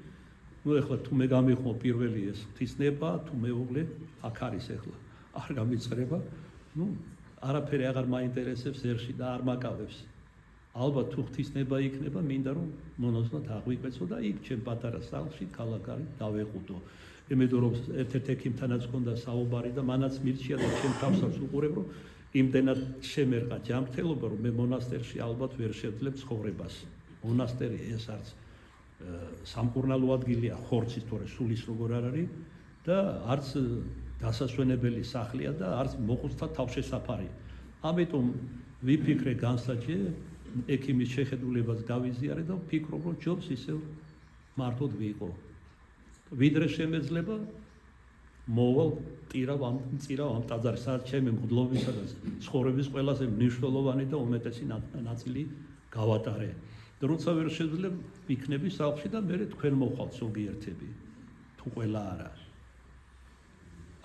ნუ ეხლა თუ მე გამიხმო პირველი ეს ღვთისნება, თუ მეუღლე აქ არის ეხლა, არ გამიწყრება, ნუ არაფერი აღარ მაინტერესებს ერში და არ მაკავებს. ალბათ თუ ღვთისნება იქნება, მინდა რომ მონაზვნად აღვიკვეცო და იქ ჩემ პატარა სახლში ქალაქგარეთ დავეყუდო. იმიტომ რომ ერთ-ერთ ექიმთანაც ჰქონდა საუბარი და მანაც მირჩია და ჩემ თავსაც უყურებ, რომ იმდენად შემერყა ჯანმრთელობა, რომ მე მონასტერში ალბათ ვერ შევძლებ ცხოვრებას. მონასტერი ეს არც სამკურნალო ადგილია, ხორცის თორე სულის როგორ არ არის და არც დასასვენებელი სახლია და არც მოხუცთა თავშესაფარი. ამიტომ ვიფიქრე განსაჯე ექიმის შეხედულებას გავიზიარე და ვფიქრობ, რომ ჯობს ისევ მართოდ ვიყო. ვიდრე შემეძლება მოვალ ტირავ ამ ტაძარს, სადაც ჩემი მღვდლობისა და ცხოვრების ყველაზე მნიშვნელოვანი და უმეტესი ნაწილი გავატარე. და როცა ვერ შეძლებ, ვიქნები სახლში და მე თქვენ მოხვალთ ზოგიერთები, თუ ყველა არა.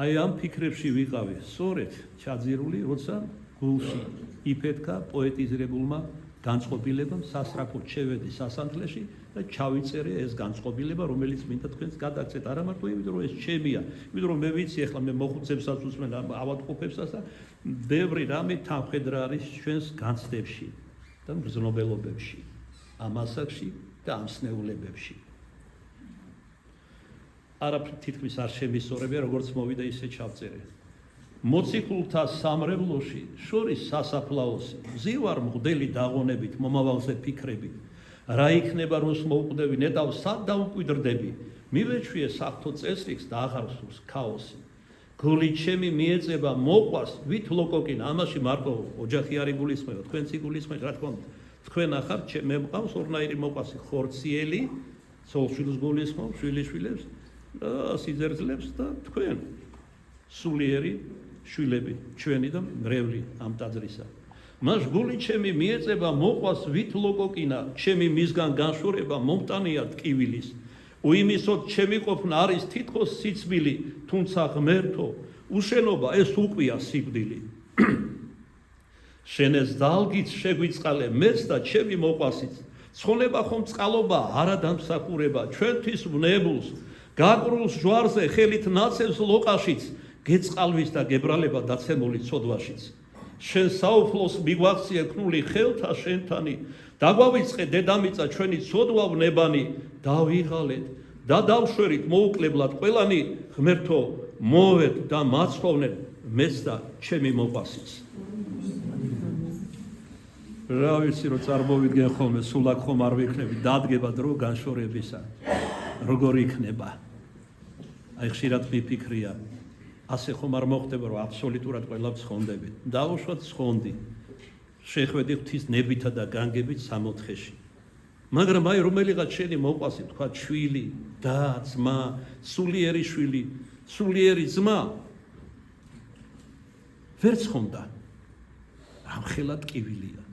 აი ამ ფიქრებში ვიყავი, სწორედ ჩაძირული, როცა გულში იფეთქა პოეტიზირებულმა განწყობილებამ, სასწრაფოდ შევედი სასანთლეში და ჩავიწერე ეს განწყობილება, რომელიც მინდა თქვენს გადაგცეთ, არა მარტო იმიტომ რომ ეს ჩემია, იმიტომ რომ მე ვიცი ახლა მე მოხუცებსაც უსმენ ავადმყოფებსაც და ბევრი რამე თანხმედრა არის ჩვენს განცდებში და მგრძნობელობებში, ამ ასაკში და ამ სნეულებებში. არაფრით თითქმის არ შემისწორებია, როგორც მოვიდა ისე ჩავწერე. მოციქულთა სამრევლოში შორის სასაფლაოსი, მზივარ მღვდელი დაღონებით, მომავალზე ფიქრებით, რა იქნება როს მოვკვდები, ნეტავ სად დავუკვიდრდები, მივეჩვიე საფრთხო წესრიგს და აღარ სურს ქაოსი. გული ჩემი მიეწება მოყვას, ვით ლოკოკინ, ამაში მარტო ოჯახი არ იგულისხმება, თქვენც იგულისხმეთ, რა თქმა უნდა, თქვენ ახარ მე მყავს ორნაირი მოყვასი, ხორციელი, ცოლ-შვილს გულისხმობ, შვილიშვილებს და სიძერძლებს და თქვენ სულიერი შვილები ჩვენი და მრევლი ამ ტაძრისა. მას გული ჩემი მიეწება მოყვას ვით ლოკოკინა, ჩემი მისგან განშორება მომტანია ტკივილის. უიმისოდ ჩემი ყოფნა არის თითქოს სიცბილი, თუმცა ღმერთო, უშენობა ეს უყვია სიკვდილი. შენეს ძალგით შეგვიწყალე მეც და ჩემი მოყვასიც. ცხონება ხომ წყალობა არა დამსახურება ჩვენთვის ვნებულს, გაკრულს ჯვარზე ხელით ნაცევს ლოყაშიც, გეწყალვის და გებრალება დაცემული ცოდვაშიც. შენ საუფლოს მიგვაქციე ქნული ხელთა შენთანი, დაგვავიწყე დედამიწა ჩვენი ცოდვა ვნებანი, დავიღალეთ და დავშვერით მოუკლებლად ყველანი, ღმერთო მოვეთ და მაცხოვნეთ მეც და ჩემი მოყვასიც. რა ვიცი რომ წარმოვიდგენ ხოლმე სულ აქ ხომ არ ვიქნები, დადგება დრო განშორებისა. როგორ იქნება? აი ხშირად მიფიქრია, ასე ხომ არ მოხდება რომ აბსოლუტურად ყველა ცხონდებით. დავუშვათ ცხონდი. შეხვედი ღვთის ნებითა და განგებით 60-ში. მაგრამ აი რომელიღაც შენი მოყვასი თქვა შვილი, და, ძმა, სულიერი შვილი, სულიერი ძმა ვერ ცხონდა. რამხელა ტკივილია.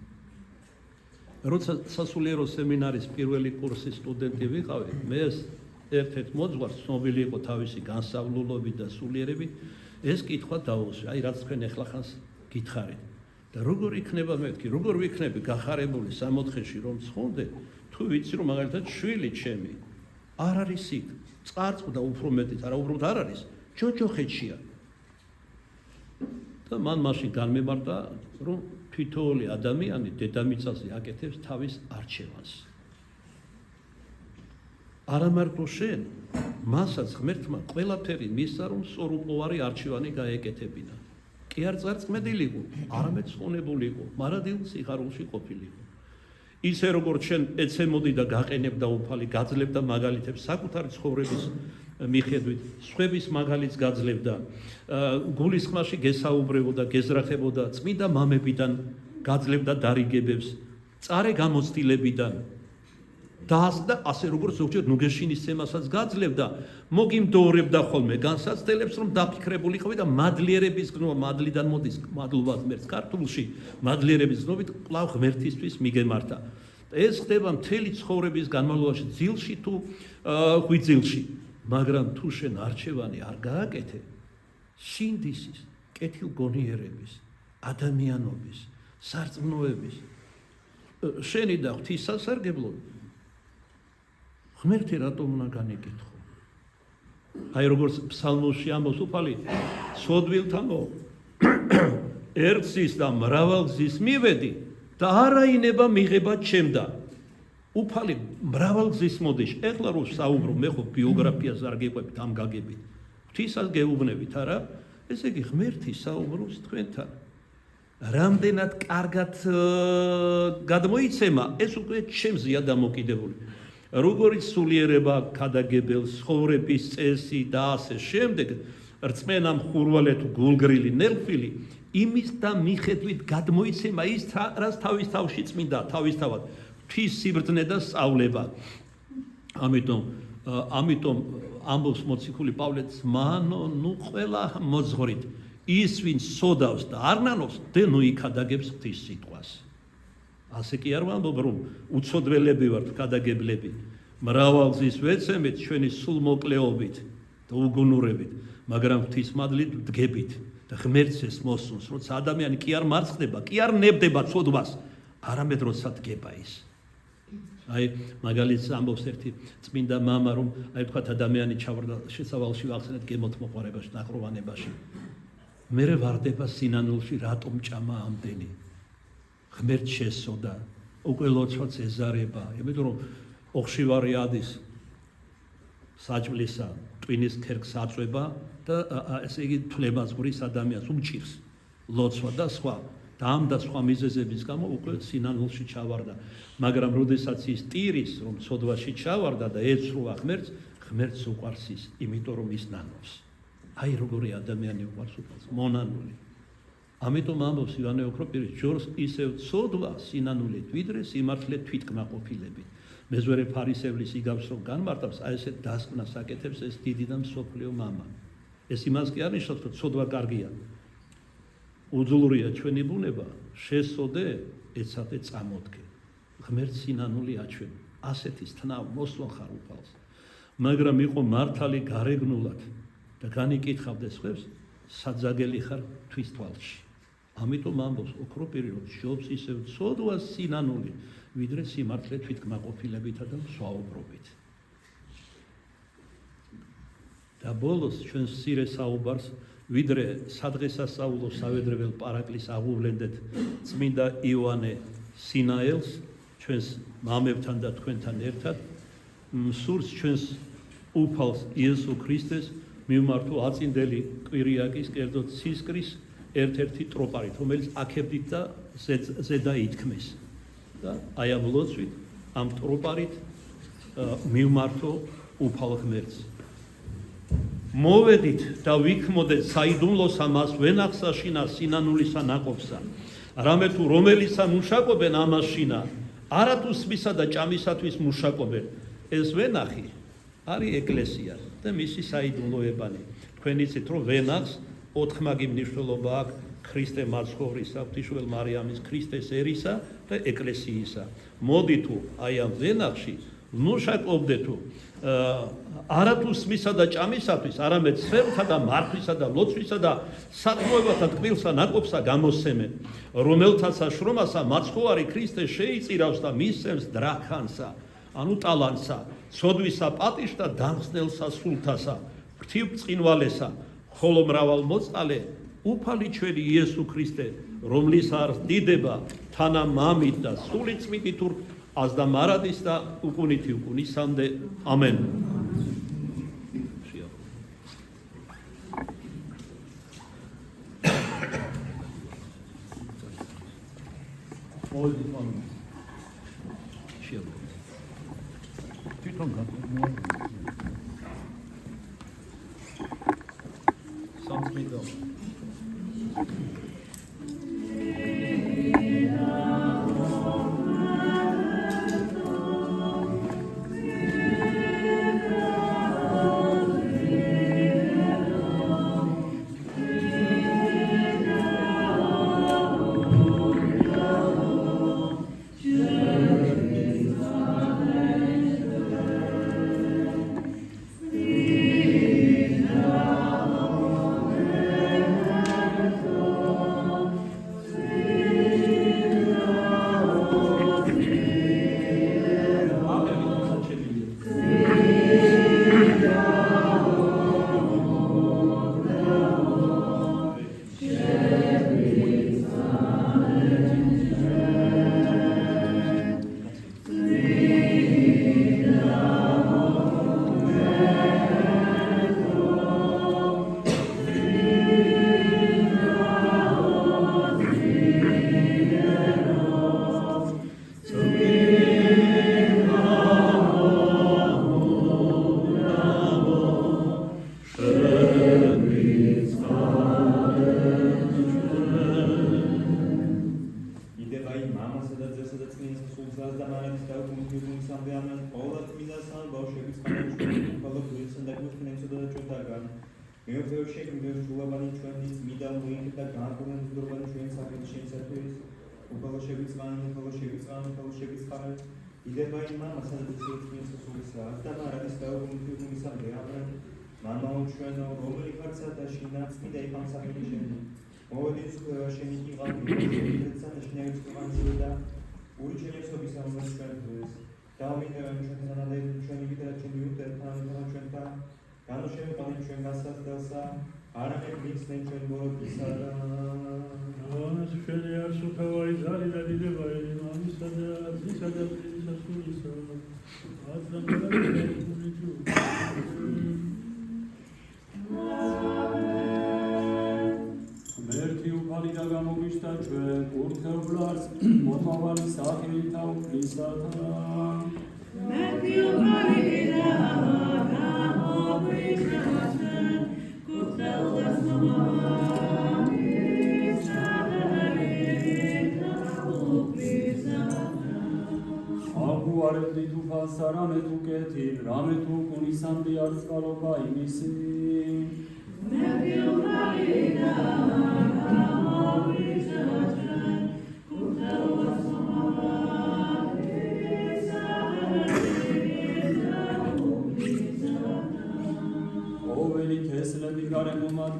როცა სასულიერო სემინარის პირველი კურსის სტუდენტი ვიყავი, მე ერთ-ერთ მოძღვარს ცნობილი იყო თავისი განსავლულობით და სულიერებით, ეს კითხვა დაუსვი, აი რაც თქვენ ეხლახანს გითხარით. და როგორ იქნება მეთქი, როგორ ვიქნები გახარებული 60-ში რომ ცხონდე, თუ ვიცი რომ მაგალითად შვილი ჩემი არ არის იქ, წყარწყდა უფრო მეტიც, არა უბრალოდ არ არის, ჯოჯოხეთშია. და მან მაშინ განმემართა რომ თითოეული ადამიანი დედამიწაზე აკეთებს თავის არჩევანს. არა მარტო შენ, მასაც ღმერთმა ყველაფერი მისცა რომ სწორუპოვარი არჩევანი გაეკეთებინა. კი არ წარწმედილიყო, არამედ ცხონებულიყო, მარადილ სიხარულში ყოფილიყო. ისე როგორც შენ ეცემოდი და გაყენებდა უფალი, გაძლევდა მაგალითებს საკუთარი ცხოვრების მიხედვით, სხვების მაგალითს გაძლევდა, გულისხმაში გესაუბრებოდა, გეზრახებოდა, წმინდა მამებიდან გაძლევდა დარიგებებს, წარე გამოცდილებიდან და ასე როგორც ზოგჯერ ნუგეშინის ცემასაც გაძლევდა, მოგიმდოვრებდა ხოლმე განსაცდელებს, რომ დაფიქრებულიყავი და მადლიერების გნობა, მადლიდან მოდის მადლობა ღმერთს ქართულში, მადლიერების გნობით კვლავ ღმერთისთვის მიგემართა. ეს ხდება მთელი ცხოვრების განმავლობაში, ძილში თუ ღვიძლში. მაგრამ თუ შენ არჩევანი არ გააკეთე, სინდისის, კეთილგონიერების, ადამიანობის, სარწმუნოების, შენი და ღვთის სასარგებლოდ, ღმერთი რატომ უნდა განეკითხო? აი როგორც ფსალმოსში ამბობს უფალი, სოდვილთანო ერთგზის და მრავალგზის მივედი და არაინება მიღება ჩემდა. უფალი მრავალგზის მოდის. ეხლა რომ საუბრო, მე ხო ბიოგრაფიას არ გეყვებით ამ გაგებით. ღვთისას გეუბნებით, არა? ესე იგი ღმერთი საუბრობს თქვენთან. რამდენად კარგად გადმოიცემა, ეს უკვე ჩემზეა დამოკიდებული. როგორც სულიერება ქადაგებელს, ცხოვრების წესი და ასე შემდეგ, რწმენა მხურვალე თუ გულგრილი ნერვილი, იმის და მიხედვით გადმოიცემა ის, რაც თავის თავში წმინდა, თავისთავად ღვთის სიბრძნე და სწავლება. ამიტომ ამბობს მოციქული პავლე, მანო ნუ ყველა მოძღვრით, ის ვინც სოდავს და არ ნანობს, დენო იქადაგებს ღვთის სიტყვას. ასე კი არ ვამბობ, რომ უცოდველები ვართ, ქადაგებლები. მრავალგზის ვეცემით ჩვენი სულმოკლეობით და უგუნურებით, მაგრამ ღვთის მადლით ვდგებით და ღმერთს ეს მოსწონს, როცა ადამიანი კი არ მარცხდება, კი არ ნებდება ცოდვას, არამედ როცა დგება ის. აი მაგალითს ამბობს ერთი წმინდა მამა, რომ აი თქვათ ადამიანი ჩავარდა შესავალში ვახსენეთ გემოთ მოყარებაში, ნაყროვანებაში. მერე ვარდება სინანულში, რატომ ჭამა ამდენი? ღმერთს შესწოდა, უკვე ლოცვაც ეზარება, იმიტომ რომ ოხშივარი ადის საჭვლისა, ტვინის ქერქს აწვება და ესე იგი თვლებაზღურის ადამიანს უმჭირს ლოცვა და სხვა. და ამ და სხვა მიზეზების გამო უკვე სინანულში ჩავარდა. მაგრამ როდესაც ის ტირის, რომ ცოდვაში ჩავარდა და ეცრუა ღმერთს, ღმერთს უყვარს ის, იმიტომ რომ ის ნანობს. აი როგორი ადამიანი უყვარს უფალს, მონანული. ამიტომ ამბობს ივანე ოქროპირი, ჯორს ისევ ცოდვა სინანულით, ვიდრე სიმართლე თვითკმაყოფილებით. მეზვერე ფარისევლის იგავს რომ განმარტავს, აი ესეთ დასკვნას აკეთებს ეს დიდი და მსოფლიო მამა. ეს იმას კი არნიშნავს, რომ ცოდვა კარგია. უძლურია ჩვენი ბუნება, შესწოდე, ეცადე წამოდგე. ღმერთ სინანული აჩვენ. ასეთის თნავ მოსვლან ხარ უფალს. მაგრამ იყო მართალი გარეგნულად და განიკითხავდეს ხვებს, საძაგელი ხარ თვის თვალში. ამიტომ ამბობს ოქრო პირილობ შობს ისევ ცოდვა სინანული, ვიდრე სიმართლე თვითკმაყოფილებითა და მსვაუბრობით. და ბოლოს ჩვენს მცირე საუბარს ვიდრე სადღესასწაულო სავედრებელ პარაკლის აღუვლენდეთ წმინდა იოანე სინაელს ჩვენს მამებთან და თქვენთან ერთად სურს ჩვენს უფალს იესო ქრისტეს მივმართო აწინდელი კვირიაკის კერძოდ ცისკრის ერთ-ერთი ტროპარით, რომელიც აქებდით და ზედა ითქმეს. და აი ამ ლოცვით, ამ ტროპარით მივმართო უფალ ღმერთს. მოვედით და ვიქმოდეთ საიდუმლოსა მას ვენახსაშინა სინანულისა ნაყოფსა. რამე თუ რომელისა მუშაკობენ ამაშინა, არათუ სმისა და ჭამისათვის მუშაკობენ. ეს ვენახი არის ეკლესია და მისი საიდუმლოებანი. თქვენ იცით, რომ ვენახს ოთხმაგი მნიშვნელობა აქვს ქრისტე მაცხოვრისა, ღვთისმშობელ მარიამის, ქრისტეს ერისა და ეკლესიისა. მოდი თუ აი ამ ვენახში მუშაკობდეთ თუ არათუ სმისა და ჭამისათვის, არამედ სვერთა და მარხვისა და ლოცვისა და სათმოებათა ტკბილსა ნაყოფსა გამოსცემენ, რომელთა საშრომასა მაცხოვარი ქრისტე შეიწირავს და მისცემს დრაქანსა, ანუ ტალანტსა, ცოდვისა პატიშს და დამხსნელსა სულთასა, ღვთივბრწყინვალესა, ხოლო მრავალ მოწყალე უფალი ჩვენი იესო ქრისტე, რომლის არს დიდება თანა მამით და სული წმინდით ურთ აზდა მარადის და უკუნითი უკუნისამდე. ამენ.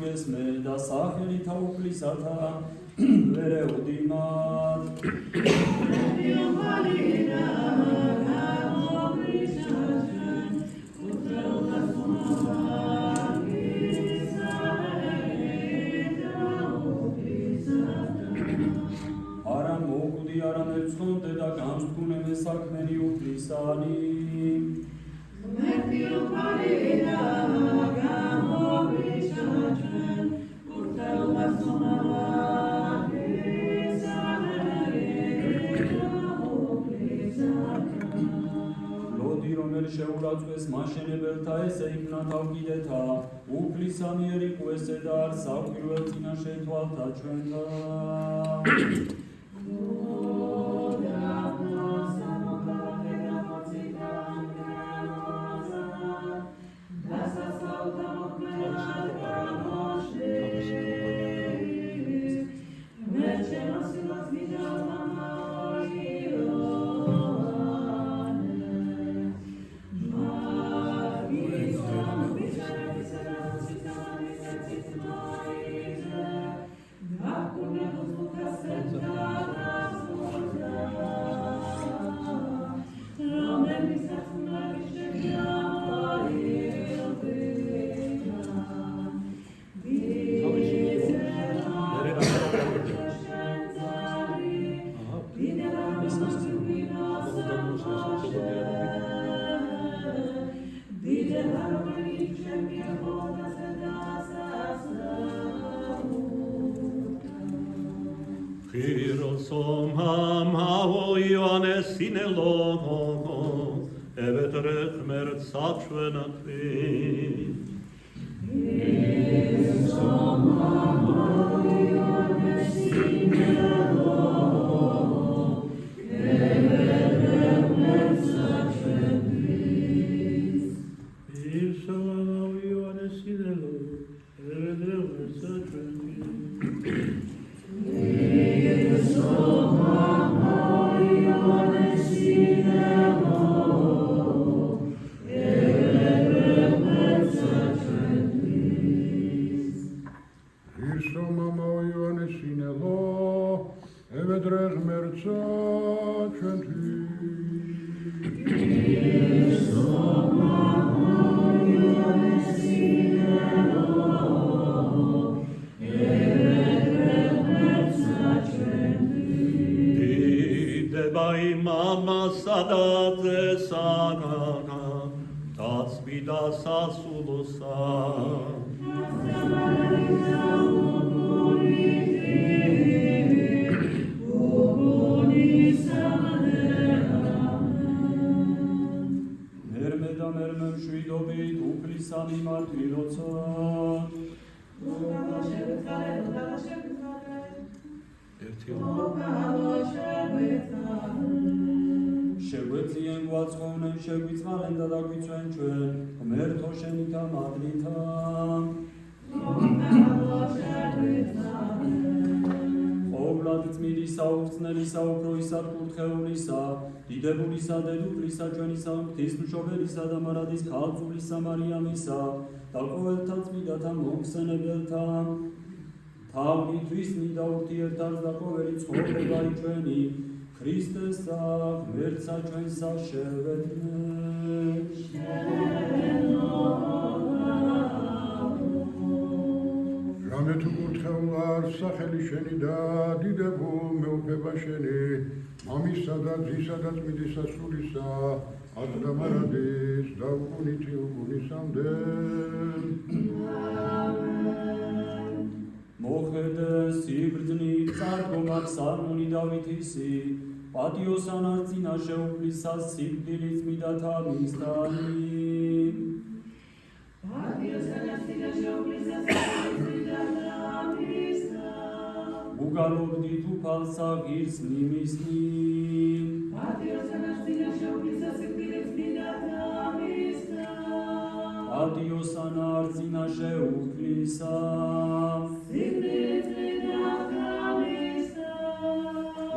Gesme da sacheli tauplisata vere udimat Aram okudi aram etsonte da gamskune mesakmeni uplisani შეურაცხეს მაშენებელთა ესე იქნა თავგიდეთა უფლისანი ერიკო ესე და არ საკვირველ წინა შეთვალთა ჩვენდა შეგვეწიენ გვაწყობენ შეგვიწყალენ და დაგვიწვენ ჩვენ ღმერთო შენი თამადლითა ობლად წმიდისა უხსნელისა უფროისა კურთხეულისა დიდებულისა დედუფლისა ჩვენისა ღვთისმშობელისა და მარადის ქალწულისა მარიამისა და ყოველთა წმიდათა მომხსენებელთა თავისთვის ნიდა ურთიერთობს და ყოველი ცხოვრება ჩვენი ქრისტესა ღმერთსა ჩვენსა შევედგნე რამე თუ კურთხეულარ სახელი შენი და დიდებულ მეუფება შენი მამისა და ძისა და წმიდისა სულისა ათ და მარადის და უკუნითი უკუნისამდე მოხედე სიბრძნით წარდგომად სარმონი დავითისი პატიოსან არწინა შეუფლისა სიკვდილით წმიდათა მისდანი პატიოსან არწინა შეუფლისა სიკვდილით წმიდათა მისდანი უგალობდით უფალსა ღირს მიმისნი პატიოსან არწინა შეუფლისა სიკვდილით წმიდათა მისდანი Adiosana arzina sheuflisa.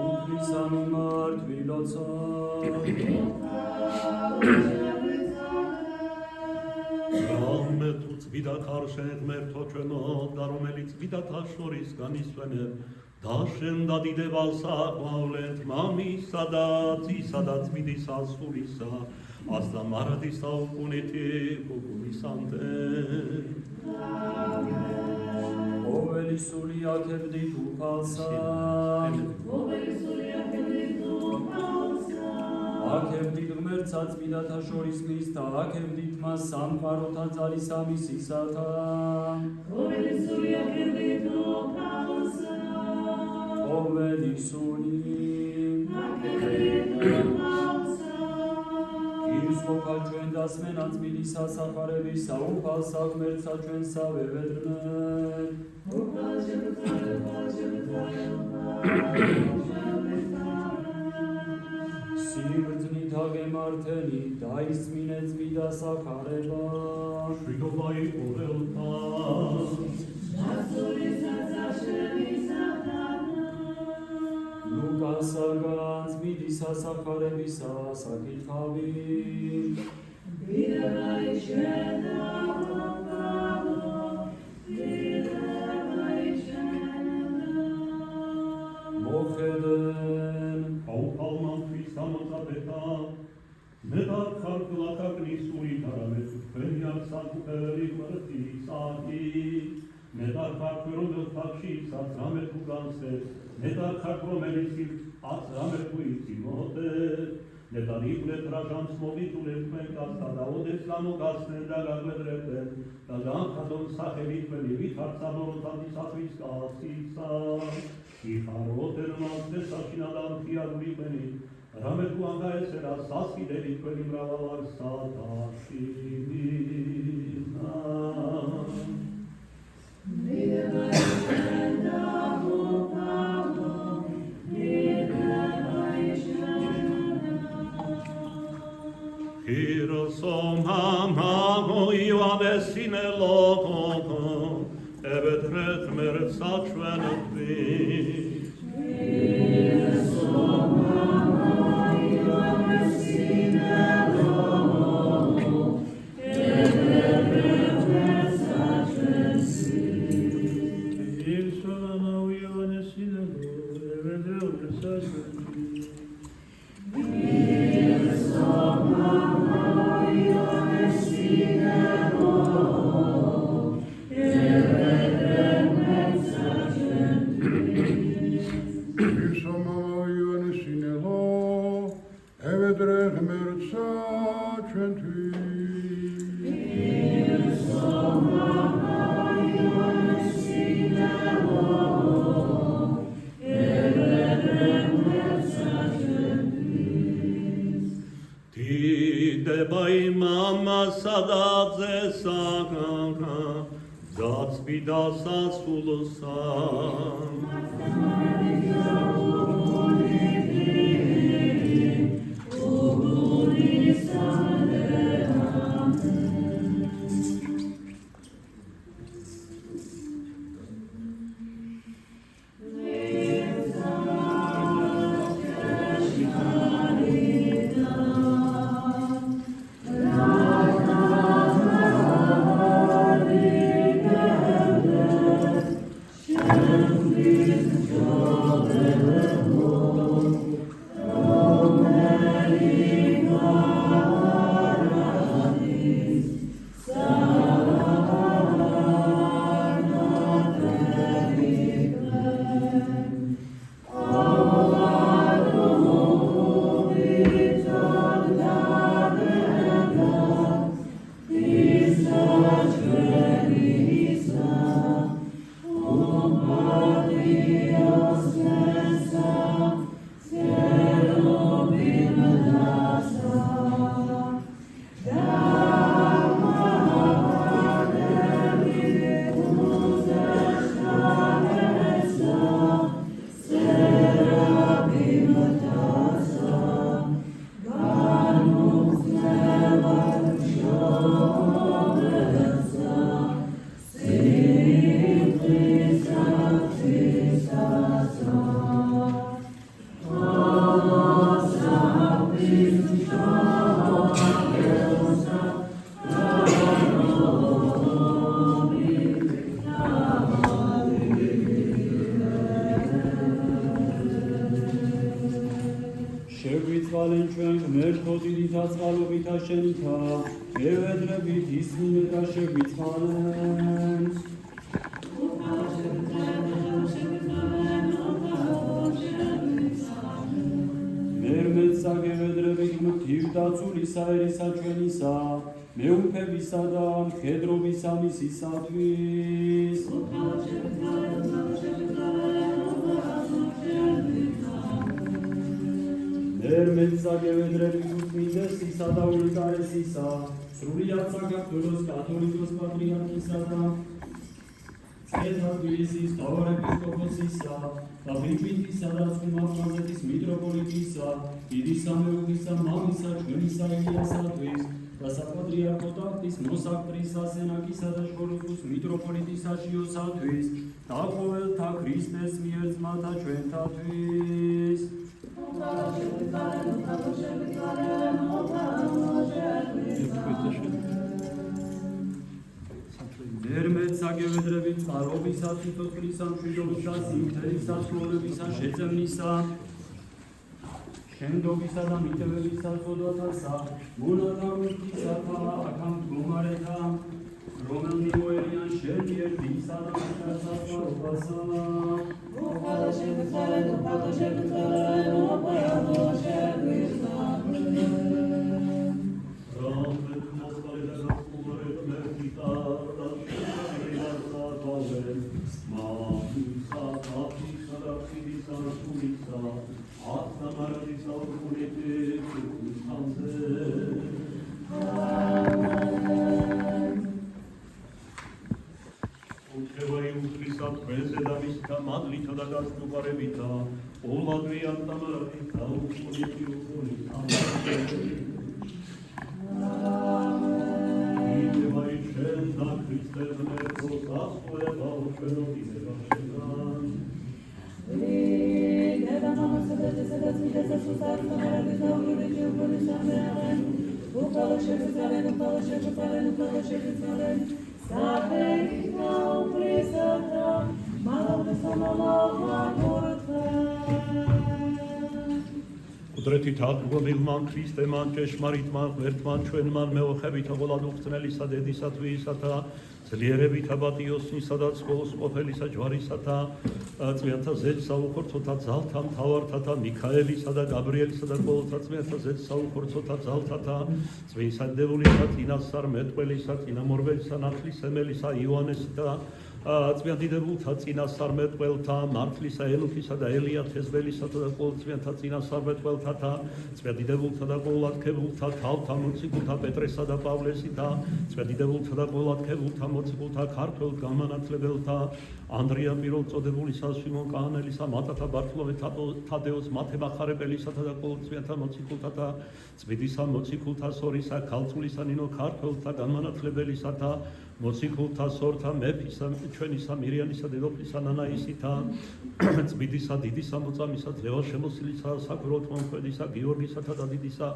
Uflisa mi martvi loca. რამე თუ წვიდა ხარშენეთ მერთო ჩვენო და რომელიც წვიდა თაშორის განისვენებ და შენ დადიდებალს აყვავლეთ მამისა და ძისა და წმინდის ასულისა ასდა მარადის საუკუნეთი გუგუმისამდე Ოველი სული აკებდით უფალსა. აკებდით ღმერთსა წმინდათა შორის ქრისტა, აკებდით მას სამყაროთა ძალის ამისისათა. ოველი სული Iisus moca ჩვენ დასმენა წმინდის სასახარებისა, უფალსა ღმერთსა ჩვენსა ვევედრნეთ. სიბრძნით აგემართენი, დაისმინე წმინდა სახარება. შვიდობა იყურელთა ლუკასაგან წმინდის სასახარებისა საკითხავი. მოხედენ აუყალმანთვის სამოწაბეთა მეტად ხარკლაკაკნის უიტარამეთ თქვენი არსაკუთელი ღმრთისაკი მეტად ხარკრომელ თახშისაც რამე თუ განსეს მეტად ხარკრომელის აც რამე თუ იცი მოხდეთ მეტად იყვნენ რაჟამს მოგიტულეთ თქვენ კაცთა და ოდეს გამოგასცნენ და გაგვედრებდნენ და განხადონ სახელი თქვენი ვიხართ საბოროტანის ათვის კაცისა იხაროდნენ მას დესაშინა და მთიარული თქვენი რამე თუ ანგაესერა სასკიდელი თქვენი მრავალ არსა დაშინა Mama, Ioane sine loco, evet retmer sačven tvi. Sa წყალენ ჩვენ ღმერთო დიდი დაწყალობითა შენითა ევედრებით ისმინე და შეგვიწყალენ მერმეცა გევედრებით მღვდივდაცულისა ერისა ჩვენისა მეუფებისა და მხედრობისა მისისათვის მერმეცა გევედრებით უთმინდესისა და ულიკარესისა სრულიად საქართველოს კათოლიკოს პატრიარქისა და თბილისის მთავარეპისკოპოსისა და ბიჭვინთისა და სხუმავ-ხაზეთის მიტროპოლიტისა დიდი სამეუღისა მამისა ჩვენისა ილიასათვის და საპატრიარქო ტახტის მოსაყდრისა სენაკისა და შოროსის მიტროპოლიტისა შიოსათვის და ყოველთა ქრისტეს მიერ ძმათა ჩვენთათვის მერმეცა გევედრებით წყალობისა, სიცოცხლისა, მშვიდობისა, სიმღერისა, სრულებისა, შეძენისა, შენდობისა და მიტევებისა, სოდვათასა, მონათა მუსტისათა, აქამ მდგომარეთა, რომელნი მოერიან შენ მიერ დილსა და მიწასა სხვარობასა. მადლითა და გასწუყარებითა, ოლადვიან დამარათა, უკუნეთი უკუნი იდევაი შენ და ქრისტეს მერქოს ასწორება ჩვენო დინება შენგან. დედა მამასადაც სადაც მიდაცა სუსად სამარადის და უკუნეთი უკუნი სამეარენ, უკალა შეგვიწყალენ, უკალა შეგვიწყალენ, უკალა შეგვიწყალენ, საფეიქნა უპრისათა, Qudretით აღგობილმან ქრისტემან ჭეშმარიტმან ღმერთმან ჩვენმან მეოხებით ყოვლად უხსნელისა დედისათვისათა ძლიერებითა პატიოსნისა და სკოლოს ყოფელისა ჯვარისათა წვიანთა ზეც საუხორცოთა ძალთა მთავართათა მიქაელისა და გაბრიელისა და ყოველთა წვიანთა ზეც საუხორცოთა ძალთათა წვისა დებულისა წინასწარ მეტყველისა წინამორბელისა ნათლისმელისა იოანესისა წვიანდიდებულთა წინასწარმეტყველთა მართლისა ელუქისა და ელია თეზბელისათა და ყოველწვიანთა წინასწარმეტყველთათა წვიანდიდებულთა და ყოვლადქებულთა ქალთა მოციქულთა პეტრესა და პავლესითა წვიანდიდებულთა და ყოვლადქებულთა მოციქულთა ქართველ გამანათლებელთა ანდრია პირველწოდებულისა სიმონ კაანელისა მატათა ბართლომე თადეოს მათე მახარებელისათა და ყოველწვიანთა მოციქულთათა წვიდისა მოციქულთა სორისა ქალწულისა ნინო ქართველთა გამანათლებელისათა მოციქულთა სორთა მეფისა ჩვენისა მირიანისა დედოფლისა ნანაისითა წვიდისა დიდისა მოწამისა ძევა შემოსილისა საკვირველთ მომხვედისა გიორგისათა და დიდისა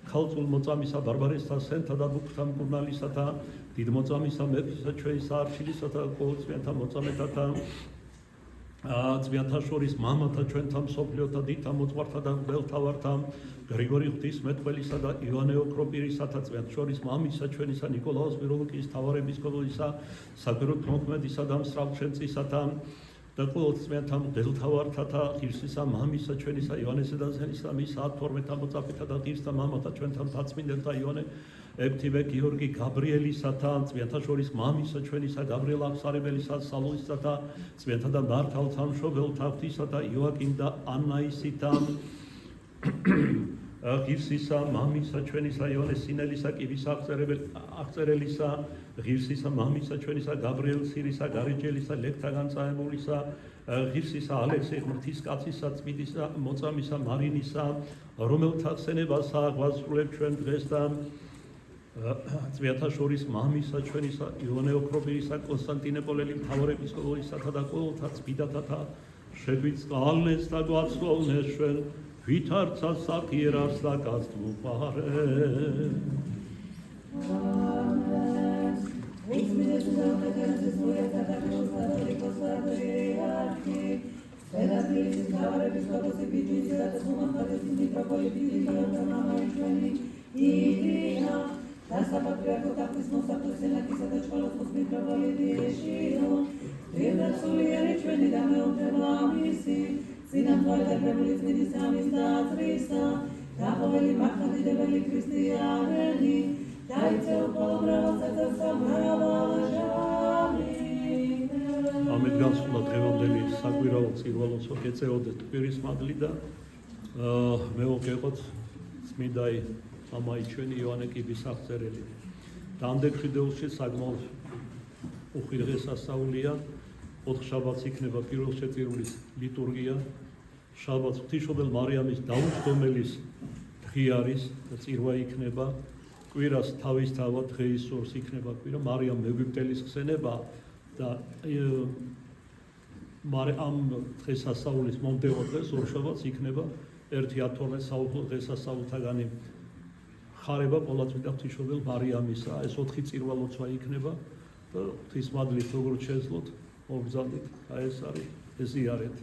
ქალწულ მოწამისა ბარბარესთა სენთა და ბუქთა მკურნალისათა დიდ მოწამისა მეფისა ჩვენისა არჩილისათა ყოველწვიანთა მოწამეთათა წვიანთა შორის მამათა ჩვენთა მსოფლიოთა დიდთა მოწვართა და მღვდელთავართა გრიგორი ღვთისმეტყველისა და ივანე ოქროპირისათა წვიანთა შორის მამისა ჩვენისა ნიკოლაოს პირველუკის მთავარეპისკოპოსისა საკვირველთ მოქმედისა და მსრავლჩენწისათა და ყოველწვიანთა მღვდელთავართათა ღირსისა მამისა ჩვენისა ივანესა და ზენისა მისა 12 მოწაფეთა და ღირსთა მამათა ჩვენთა მთაწმინდელთა ივანე ექვთიმე გიორგი გაბრიელისათა წვიანთა შორის მამისა ჩვენისა გაბრიელ აღსარებელისა სალოისათა წვიანთა და მართალთა მშობელთა ღვთისა და იოაკიმ და ანაისითა ღირსისა მამისა ჩვენისა ივანეს სინელისა კიბის აღწერელისა ღირსისა მამისა ჩვენისა გაბრიელ სირისა გარეჯელისა ლექთაგან წაებულისა ღირსისა ალექსე ღვთისკაცისა წმიდისა მოწამისა მარინისა რომელთა ხსენებას აღვასრულებ ჩვენ დღეს და წვიანთა შორის მამისა ჩვენისა ივანე ოქროპირისა კონსტანტინოპოლელი მთავარეპისკოპოსისათა და ყოველთა წმინდათათა შეგვიწყალნეს და გვაცხოვნეს ჩვენ ვითარცა საფიერას და გასწუყარე. Სენატრის მთავარეპისკოპოსი ბიჯის და ხომალდის მიტროპოლიტი დიმიტრი მამაიშვენი იგია დასაპატრიარქო ტახტის მოსახლე სენატისა და ჩხალოსნის მიტროპოლიტი ეშიო დედასულიერი ჩვენი და მეუღლე ამისი წინამძღვარდებული წმინდის სამის დაძრისა დაყოლი მართლმადიდებელი ქრისტიანები დაიცეო ყველა მრავალსა ამით განსხვავდა დღევანდელი საკვირაო წირვალოცო გეწეოდეთ კვირის მადლი და მეუღლეყოთ წმინდაი მამაი ჩვენი იოანე კიბის აღწერილი. Რამდენ შვიდეულში საკმაოდ უხვი დღესასწაულია. 4 შაბათს იქნება პირველ შეწირულის ლიტურგია. შაბათს ღვთისმშობელ მარიამის დაუჯდომელის დღე არის და წირვა იქნება. კვირას თავისთავად დღეისორს იქნება კვირა მარიამ ეგვიპტელის ხსენება და ამ დღესასწაულის მომდევნო დღეს ორშაბათს იქნება ერთი 12 საუკუნე დღესასწაულთაგანი ხარება ყოლაწმინდა ღვთისმშობელ მარიამისა. ეს 4 წირვალოცვა იქნება და ღვთისმადლით როგორც შეძლოთ მოგზავნით. აი ეს არის ზიარეთ.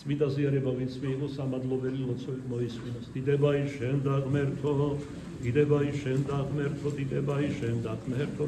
წმინდა ზიარება ვინც მიიღო სამადლობელი ლოცვით მოისმინოს. დიდება ის შენ და ღმერთო, დიდება ის შენ და ღმერთო, დიდება ის შენ და ღმერთო.